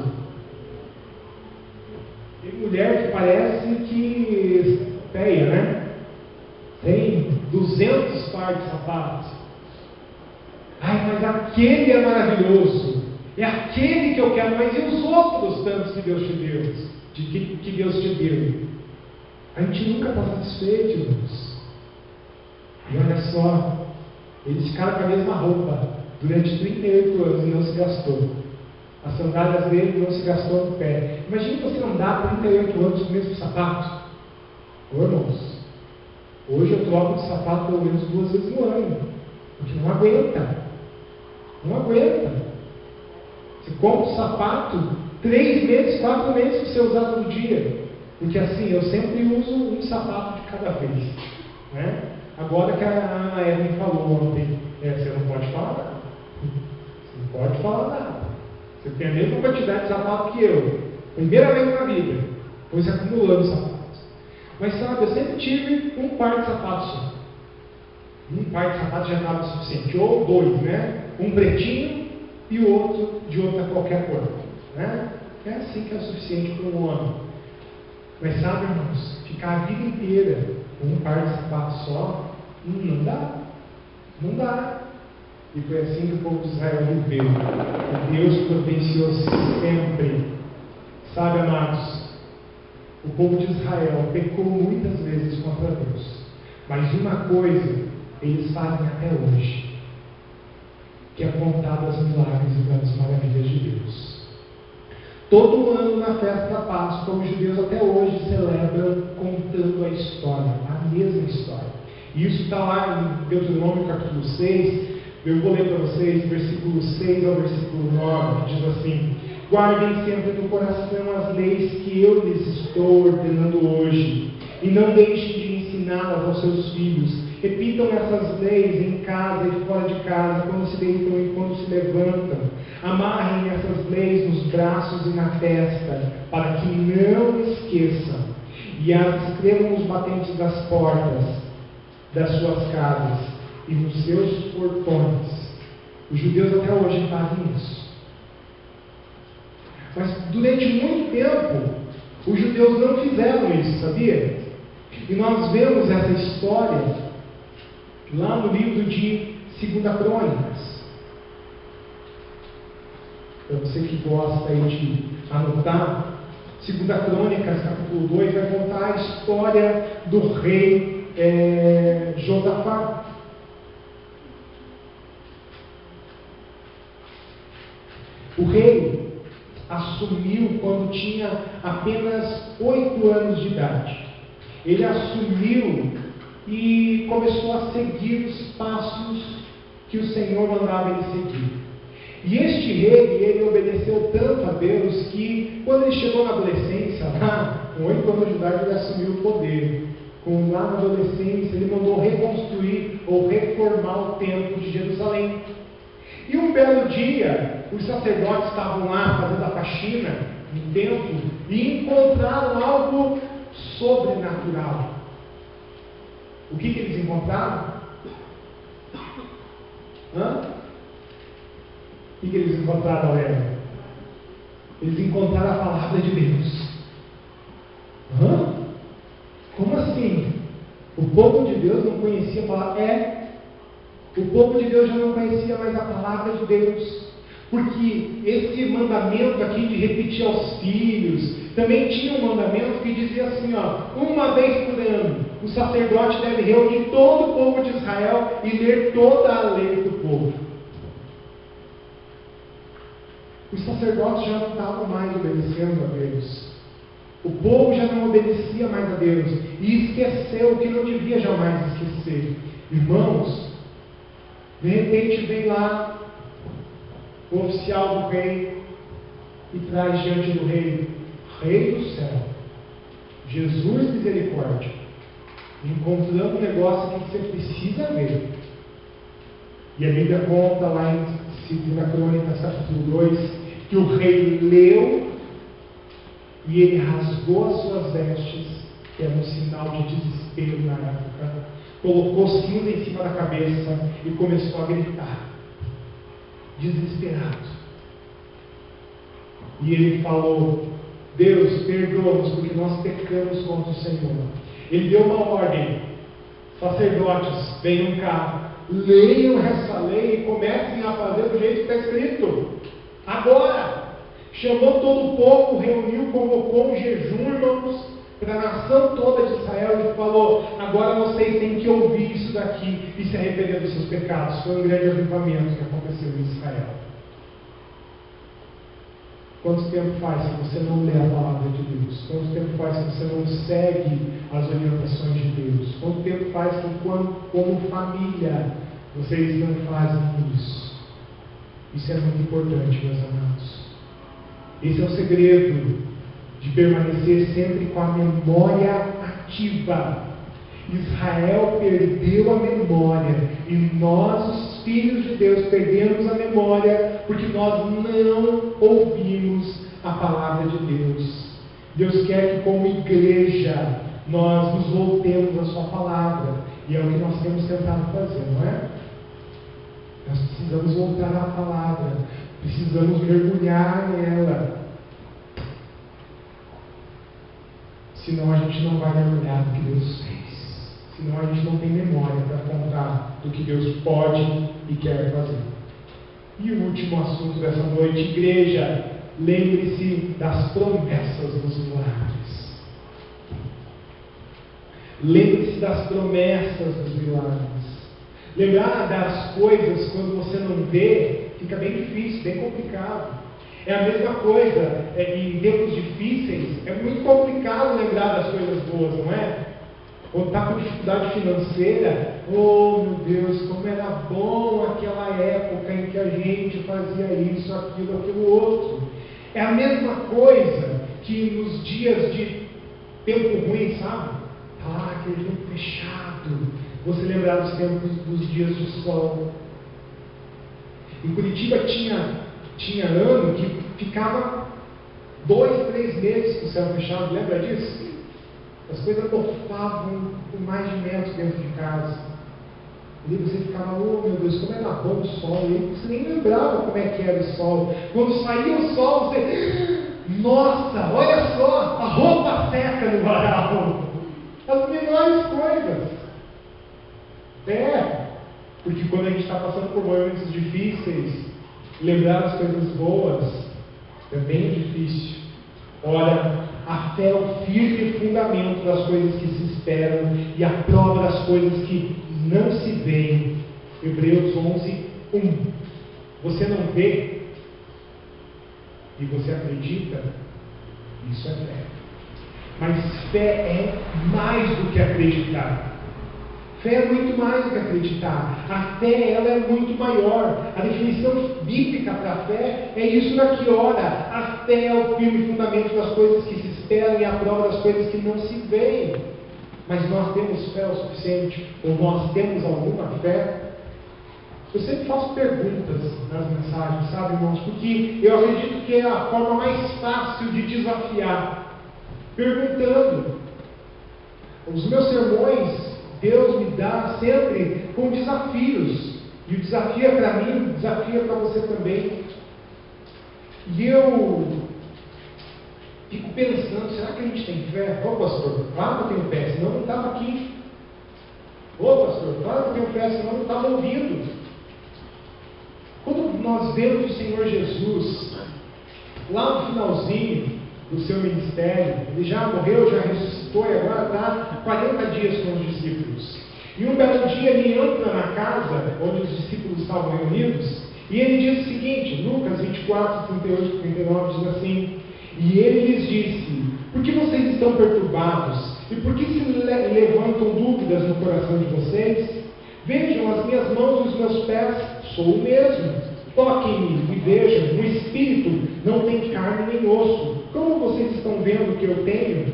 Tem mulher que parece que peia, né? Tem 200 pares de sapatos. Mas aquele é maravilhoso. É aquele que eu quero. Mas e os outros tantos que Deus te deu? Que Deus te deu? A gente nunca está satisfeito, irmãos. E olha só, eles ficaram com a mesma roupa durante 38 anos e não se gastou. As sandálias dele não se gastou no pé. Imagina você andar 38 anos com o mesmo sapato. Irmãos, hoje eu troco de sapato pelo menos 2 vezes no ano, porque não aguenta. Não aguenta. Você compra o sapato 3 meses, 4 meses para você usar todo dia. Porque assim, eu sempre uso um sapato de cada vez, né? Agora que a Evelyn falou ontem, você não pode falar nada. Você não pode falar nada. Você tem a mesma quantidade de sapato que eu. Primeira vez na vida. Depois acumulando sapatos. Mas sabe, eu sempre tive um par de sapatos só. Um par de sapatos já estava suficiente. Ou 2, né? Um pretinho e o outro de outra qualquer cor. Né? É assim que é o suficiente para um homem. Mas sabe, irmãos, ficar a vida inteira com um par de sapatos só, não dá. Não dá. E foi assim que o povo de Israel viveu. E Deus providenciou sempre. Sabe, amados, o povo de Israel pecou muitas vezes contra Deus. Mas uma coisa eles fazem até hoje, que é contar das milagres e das maravilhas de Deus. Todo ano na festa da Páscoa, os judeus até hoje celebram contando a história, a mesma história. E isso está lá em Deuteronômio capítulo 6, eu vou ler para vocês, versículo 6 ao versículo 9, que diz assim: guardem sempre no coração as leis que eu lhes estou ordenando hoje, e não deixem de ensiná-las aos seus filhos. Repitam essas leis em casa e fora de casa, quando se deitam e quando se levantam. Amarrem essas leis nos braços e na testa, para que não esqueçam. E as escrevam nos batentes das portas das suas casas e nos seus portões. Os judeus até hoje fazem isso. Mas durante muito tempo, os judeus não fizeram isso, sabia? E nós vemos essa história lá no livro de 2 Crônicas. Para você que gosta aí de anotar, 2 Crônicas, capítulo 2, vai contar a história do rei Josafá. O rei assumiu quando tinha apenas 8 anos de idade. Ele assumiu e começou a seguir os passos que o Senhor mandava ele seguir. E este rei, ele obedeceu tanto a Deus que, quando ele chegou na adolescência, lá, com 8 anos de idade, ele assumiu o poder. Lá na adolescência, ele mandou reconstruir ou reformar o templo de Jerusalém. E um belo dia, os sacerdotes estavam lá fazendo a faxina no templo e encontraram algo sobrenatural. O que eles encontraram? O que eles encontraram, Aurélio? Eles encontraram a palavra de Deus. Como assim? O povo de Deus não conhecia a palavra? O povo de Deus já não conhecia mais a palavra de Deus. Porque esse mandamento aqui de repetir aos filhos, também tinha um mandamento que dizia assim, uma vez por ano, o sacerdote deve reunir todo o povo de Israel e ler toda a lei do povo. Os sacerdotes já não estavam mais obedecendo a Deus. O povo já não obedecia mais a Deus e esqueceu o que não devia jamais esquecer. Irmãos, de repente vem lá o oficial do rei e traz diante do rei: Rei do céu, Jesus misericórdia, encontramos um negócio que você precisa ver. E a Bíblia conta lá em 2 Crônicas capítulo 2 que o rei leu e ele rasgou as suas vestes, que era um sinal de desespero na época, colocou cinza em cima da cabeça e começou a gritar, desesperado. E ele falou: Deus, perdoa-nos porque nós pecamos contra o Senhor. Ele deu uma ordem: sacerdotes, venham cá, leiam essa lei e comecem a fazer do jeito que está escrito. Agora! Chamou todo o povo, reuniu, convocou um jejum, irmãos, para a nação toda de Israel e falou: agora vocês têm que ouvir isso daqui e se arrepender dos seus pecados. Foi um grande avivamento que aconteceu em Israel. Quanto tempo faz que você não lê a palavra de Deus? Quanto tempo faz que você não segue as orientações de Deus? Quanto tempo faz que, como família, vocês não fazem isso? Isso é muito importante, meus amados. Esse é o segredo de permanecer sempre com a memória ativa. Israel perdeu a memória e nós, os filhos de Deus, perdemos a memória porque nós não ouvimos a palavra de Deus. Deus quer que, como igreja, nós nos voltemos à sua palavra, e é o que nós temos tentado fazer, não é? Nós precisamos voltar à palavra, precisamos mergulhar nela. senão a gente não vai lembrar do que Deus fez. Senão a gente não tem memória para contar do que Deus pode e quer fazer. E o último assunto dessa noite, igreja, lembre-se das promessas dos milagres. Lembre-se das promessas dos milagres. Lembrar das coisas quando você não vê, fica bem difícil, bem complicado. É a mesma coisa, em tempos difíceis, é muito complicado lembrar das coisas boas, não é? Quando está com dificuldade financeira, oh meu Deus, como era bom aquela época em que a gente fazia isso, aquilo outro. É a mesma coisa que nos dias de tempo ruim, sabe? Aquele tempo fechado, você lembrar dos tempos dos dias de sol. Em Curitiba tinha ano que ficava 2, 3 meses com o céu fechado, lembra disso? As coisas topavam por mais de metros dentro de casa. E você ficava, oh meu Deus, como era bom o sol. E você nem lembrava como é que era o sol. Quando saía o sol, você, nossa, olha só, a roupa seca no varal. As melhores coisas. Porque quando a gente está passando por momentos difíceis, lembrar das coisas boas é bem difícil. Olha, a fé é o firme fundamento das coisas que se esperam e a prova das coisas que não se veem. Hebreus 11, 1. Você não vê e você acredita, isso é fé. Mas fé é mais do que acreditar. Fé é muito mais do que acreditar. A fé, ela é muito maior. A definição bíblica para a fé é isso daqui, ora. A fé é o firme fundamento das coisas que se esperam e a prova das coisas que não se veem. Mas nós temos fé o suficiente? Ou nós temos alguma fé? Eu sempre faço perguntas nas mensagens, sabe, irmãos? Porque eu acredito que é a forma mais fácil de desafiar. Perguntando. Os meus sermões, Deus me dá sempre com desafios. E o desafio é para mim, o desafio é para você também. E eu fico pensando, será que a gente tem fé? Ô pastor, claro que eu tenho fé, senão não estava aqui. Ô pastor, claro que eu tenho fé, senão não estava ouvindo. Quando nós vemos o Senhor Jesus, lá no finalzinho do seu ministério, ele já morreu, já ressuscitou e agora está 40 dias com os discípulos. E um belo dia ele entra na casa onde os discípulos estavam reunidos e ele diz o seguinte, Lucas 24, 38, 39 diz assim: e ele lhes disse: por que vocês estão perturbados? E por que se levantam dúvidas no coração de vocês? Vejam as minhas mãos e os meus pés, sou o mesmo. Toquem-me e vejam, o espírito não tem carne nem osso. Como vocês estão vendo que eu tenho?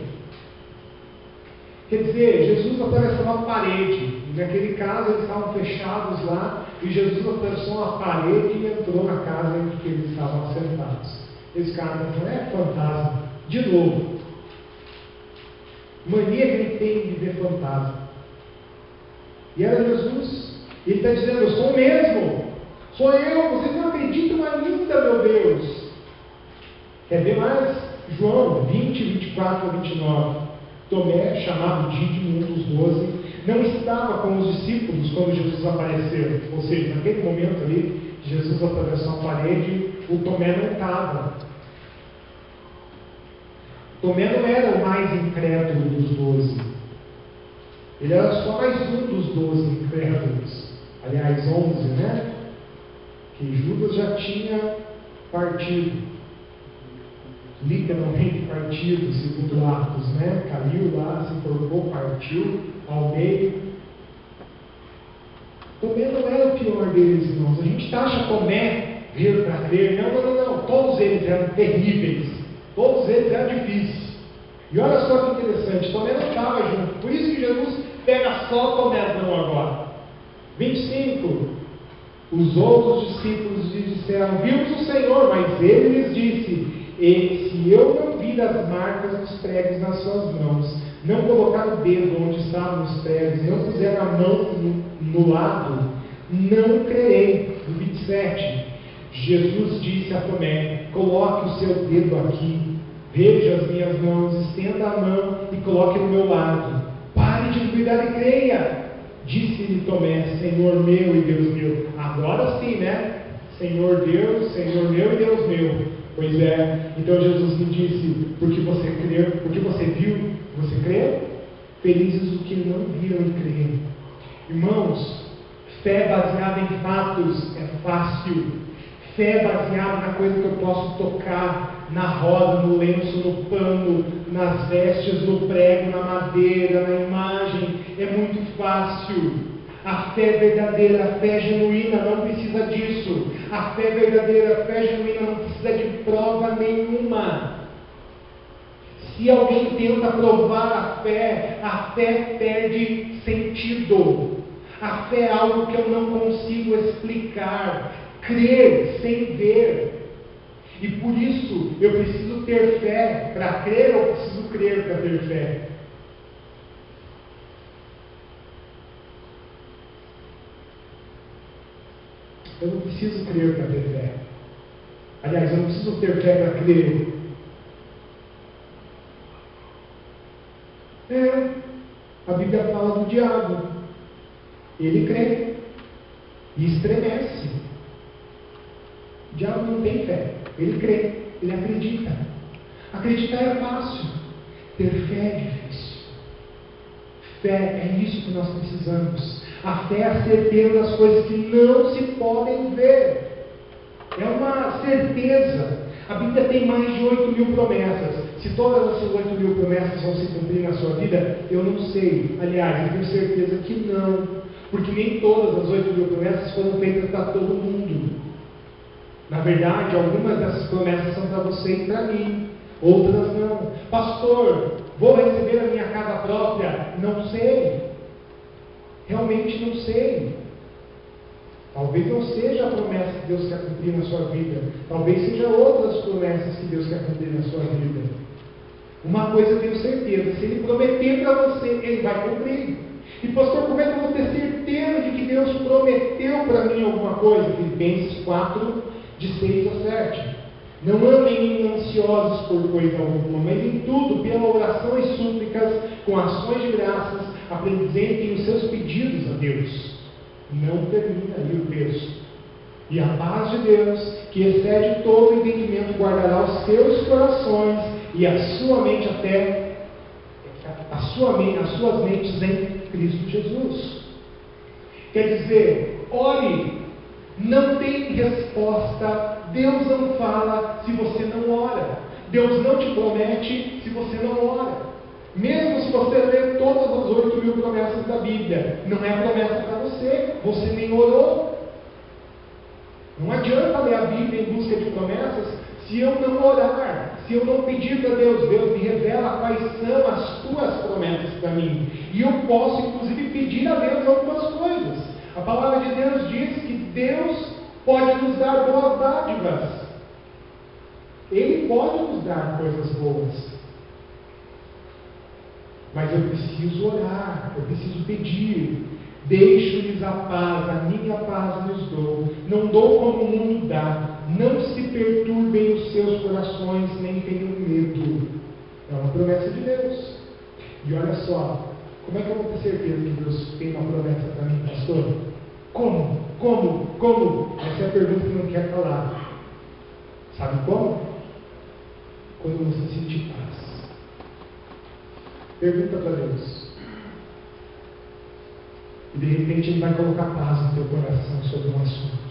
Quer dizer, Jesus atravessou uma parede. Naquele caso eles estavam fechados lá, e Jesus atravessou uma parede e entrou na casa em que eles estavam assentados. Esse cara pensando, fantasma. De novo. Mania que ele tem de ver fantasma. E era Jesus. Ele está dizendo, eu sou o mesmo. Sou eu. Vocês não acreditam ainda, meu Deus. Quer ver mais? João 20, 24 a 29. Tomé, chamado Dídimo, um dos 12, não estava com os discípulos quando Jesus apareceu. Ou seja, naquele momento ali, Jesus atravessou a parede, o Tomé não estava. Tomé não era o mais incrédulo dos 12. Ele era só mais um dos 12 incrédulos. Aliás, 11, né? Que Judas já tinha partido. Literalmente partido, segundo Atos, né? Caiu lá, se enforcou, partiu ao meio. Tomé não era o pior deles, irmãos. A gente acha Tomé vir para crer. Não. Todos eles eram terríveis. Todos eles eram difíceis. E olha só que interessante, Tomé não estava junto. Por isso que Jesus pega só Tomé não agora. 25. Os outros discípulos lhe disseram: vimos o Senhor, mas ele lhes disse: e se eu não vir as marcas dos pregos nas suas mãos, não colocar o dedo onde estavam os pregos, e não puser a mão no lado, não crerei. No 27, Jesus disse a Tomé: coloque o seu dedo aqui Veja as minhas mãos, estenda a mão e coloque no meu lado. Pare de duvidar e creia. Disse-lhe Tomé, Senhor meu e Deus meu. Agora sim, né? Senhor Deus, Senhor meu e Deus meu. Pois é, então Jesus lhe disse, porque você creu, porque você viu, você creu? Felizes os que não viram e creram. Irmãos, fé baseada em fatos é fácil. Fé baseada na coisa que eu posso tocar, na roda, no lenço, no pano, nas vestes, no prego, na madeira, na imagem, é muito fácil. A fé verdadeira, a fé genuína não precisa disso. A fé verdadeira, a fé genuína não precisa de prova nenhuma. Se alguém tenta provar a fé perde sentido. A fé é algo que eu não consigo explicar. Crer sem ver. E por isso eu preciso ter fé para crer ou preciso crer para ter fé? Eu não preciso crer para ter fé. Aliás, eu não preciso ter fé para crer. A Bíblia fala do diabo. Ele crê e estremece. O diabo não tem fé. Ele crê, ele acredita. Acreditar é fácil. Ter fé é difícil. Fé é isso que nós precisamos. A fé é a certeza das coisas que não se podem ver. É uma certeza. A Bíblia tem mais de 8.000 promessas. Se todas essas 8.000 promessas vão se cumprir na sua vida, eu não sei. Aliás, eu tenho certeza que não. Porque nem todas as 8.000 promessas foram feitas para todo mundo. Na verdade, algumas dessas promessas são para você e para mim. Outras não. Pastor, vou receber a minha casa própria? Não sei. Realmente não sei. Talvez não seja a promessa que Deus quer cumprir na sua vida. Talvez seja outras promessas que Deus quer cumprir na sua vida. Uma coisa eu tenho certeza: se Ele prometer para você, Ele vai cumprir. E pastor, como é que eu vou ter certeza de que Deus prometeu para mim alguma coisa? Filipenses 4, de 6 a 7. Não andem ansiosos por coisa alguma, mas em tudo, pela oração e súplicas, com ações de graças, apresentem os seus pedidos a Deus. Não termina aí o texto. E a paz de Deus, que excede todo entendimento, guardará os seus corações e a sua mente as suas mentes em Cristo Jesus. Quer dizer, ore, não tem resposta. Deus não fala se você não ora. Deus não te promete se você não ora. Mesmo se você ler todas as 8.000 promessas da Bíblia, não é promessa para você, você nem orou. Não adianta ler a Bíblia em busca de promessas se eu não orar, se eu não pedir para Deus, Deus me revela quais são as tuas promessas para mim. E eu posso inclusive pedir a Deus algumas coisas. A palavra de Deus diz que Deus pode nos dar boas dádivas. Ele pode nos dar coisas boas. Mas eu preciso orar, eu preciso pedir. Deixo-lhes a paz, a minha paz lhes dou. Não dou como o mundo dá. Não se perturbem os seus corações, nem tenham medo. É uma promessa de Deus. E olha só, como é que eu vou ter certeza que Deus tem uma promessa para mim, pastor? Como? Essa é a pergunta que não quer calar. Sabe como? Quando você sentir paz. Pergunta para Deus. E de repente Ele vai colocar paz no teu coração sobre um assunto.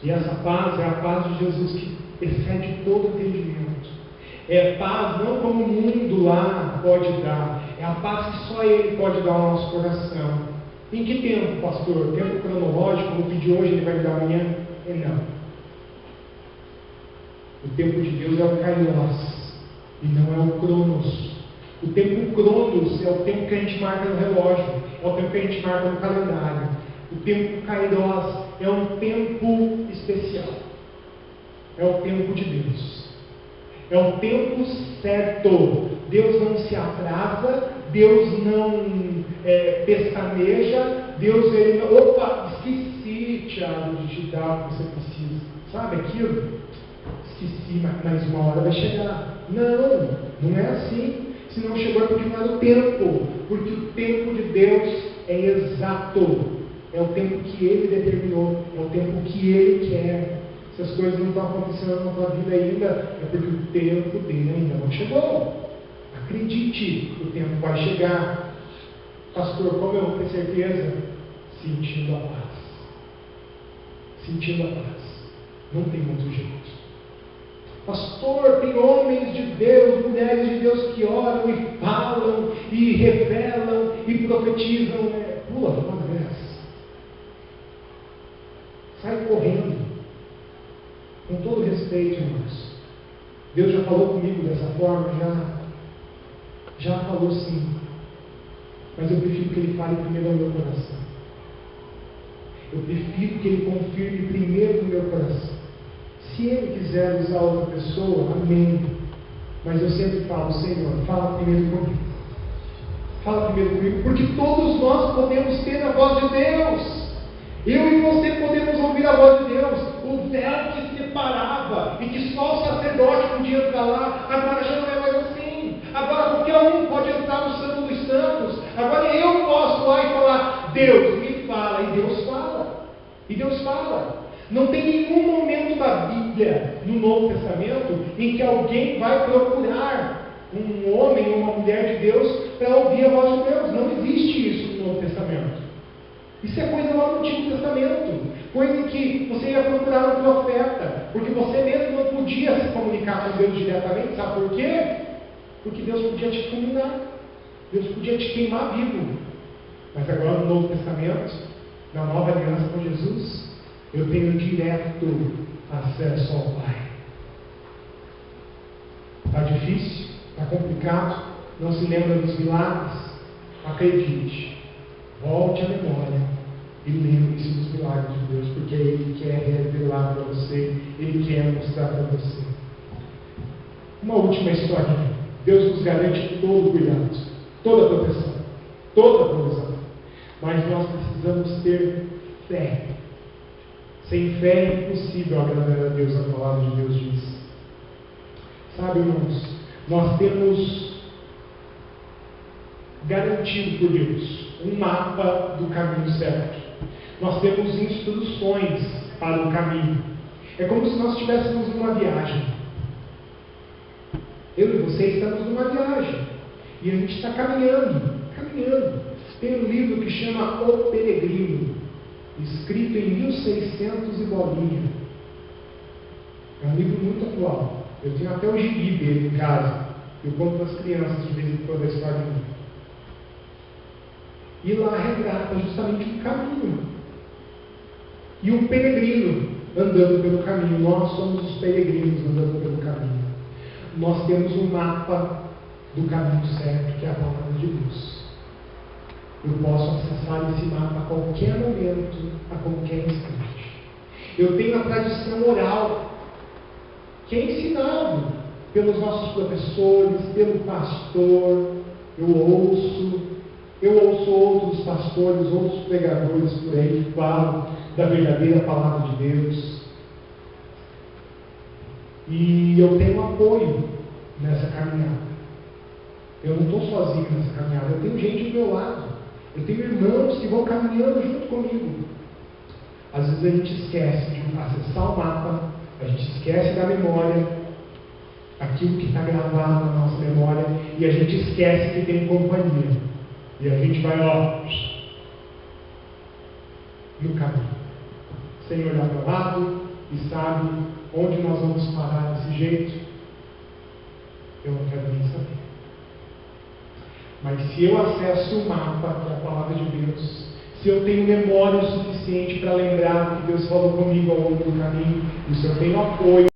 E essa paz é a paz de Jesus que excede todo entendimento. É paz não como o mundo lá pode dar. É a paz que só Ele pode dar ao nosso coração. Em que tempo, pastor? Tempo cronológico, como que de hoje Ele vai me dar amanhã? Não. O tempo de Deus é o Kairos e não é o Cronos. O tempo Cronos é o tempo que a gente marca no relógio, é o tempo que a gente marca no calendário. O tempo Kairos é um tempo especial. É o tempo de Deus. É o tempo certo. Deus não se atrasa, Deus não pestaneja, Deus ele não... Opa, esqueci, Tiago, de te dar o que você precisa. Sabe aquilo? Esqueci, mas uma hora vai chegar. Não, não é assim. Se não chegou é porque não era o tempo. Porque o tempo de Deus é exato. É o tempo que Ele determinou. É o tempo que Ele quer. Se as coisas não estão acontecendo na tua vida ainda, é porque o tempo dele ainda não chegou. Acredite, o tempo vai chegar. Pastor, como eu vou ter certeza? Sentindo a paz. Sentindo a paz. Não tem outro jeito. Pastor, tem homens de Deus, mulheres de Deus que oram e falam, e revelam, e profetizam. Pula uma vez. Sai correndo. Com todo respeito, irmãos. Deus já falou comigo dessa forma? Já falou sim. Mas eu prefiro que Ele fale primeiro ao meu coração. Eu prefiro que Ele confirme primeiro no meu coração. Se Ele quiser usar outra pessoa, amém. Mas eu sempre falo, Senhor, fala primeiro comigo. Fala primeiro comigo, porque todos nós podemos ter a voz de Deus. Eu e você podemos ouvir a voz de Deus. O véu que separava e que só o sacerdote podia entrar lá, agora já não é mais assim. Agora qualquer um pode entrar no Santo dos Santos. Agora eu posso lá e falar, Deus me fala, e Deus fala. E Deus fala. Não tem nenhum momento da Bíblia, no Novo Testamento, em que alguém vai procurar um homem ou uma mulher de Deus para ouvir a voz de Deus. Não existe isso no Novo Testamento. Isso é coisa lá no Antigo Testamento. Coisa em que você ia procurar um profeta, porque você mesmo não podia se comunicar com Deus diretamente. Sabe por quê? Porque Deus podia te fulminar. Deus podia te queimar vivo. Mas agora no Novo Testamento, na nova aliança com Jesus, eu tenho direto acesso ao Pai. Está difícil? Está complicado? Não se lembra dos milagres? Acredite. Volte à memória e lembre-se dos milagres de Deus, porque Ele quer revelar para você, Ele quer mostrar para você. Uma última história. Deus nos garante todo o cuidado, toda a proteção, toda a provisão. Mas nós precisamos ter fé. Sem fé é impossível agradar a Deus, a palavra de Deus diz. Sabe, irmãos, nós temos garantido por Deus um mapa do caminho certo. Nós temos instruções para o caminho. É como se nós estivéssemos numa viagem. Eu e você estamos numa viagem. E a gente está caminhando. Tem um livro que chama O Peregrino, escrito em 1600 e bolinha. É um livro muito atual. Eu tenho até o gibi dele em casa. Eu conto para as crianças de vez em quando a história dele. E lá retrata justamente o caminho. E o peregrino andando pelo caminho. Nós somos os peregrinos andando pelo caminho. Nós temos um mapa do caminho certo, que é a palavra de Deus. Eu posso acessar esse mapa a qualquer momento, a qualquer instante. Eu tenho a tradição oral, que é ensinado pelos nossos professores, pelo pastor. Eu ouço outros pastores, outros pregadores por aí que falam da verdadeira palavra de Deus. E eu tenho apoio nessa caminhada. Eu não estou sozinho nessa caminhada, eu tenho gente do meu lado. Eu tenho irmãos que vão caminhando junto comigo. Às vezes a gente esquece de acessar o mapa, a gente esquece da memória, aquilo que está gravado na nossa memória, e a gente esquece que tem companhia. E a gente vai, no caminho, sem olhar para o lado, e sabe onde nós vamos parar desse jeito. Eu não quero nem saber. Mas se eu acesso o mapa, que é a palavra de Deus, se eu tenho memória suficiente para lembrar o que Deus falou comigo ao longo do caminho, e se eu tenho apoio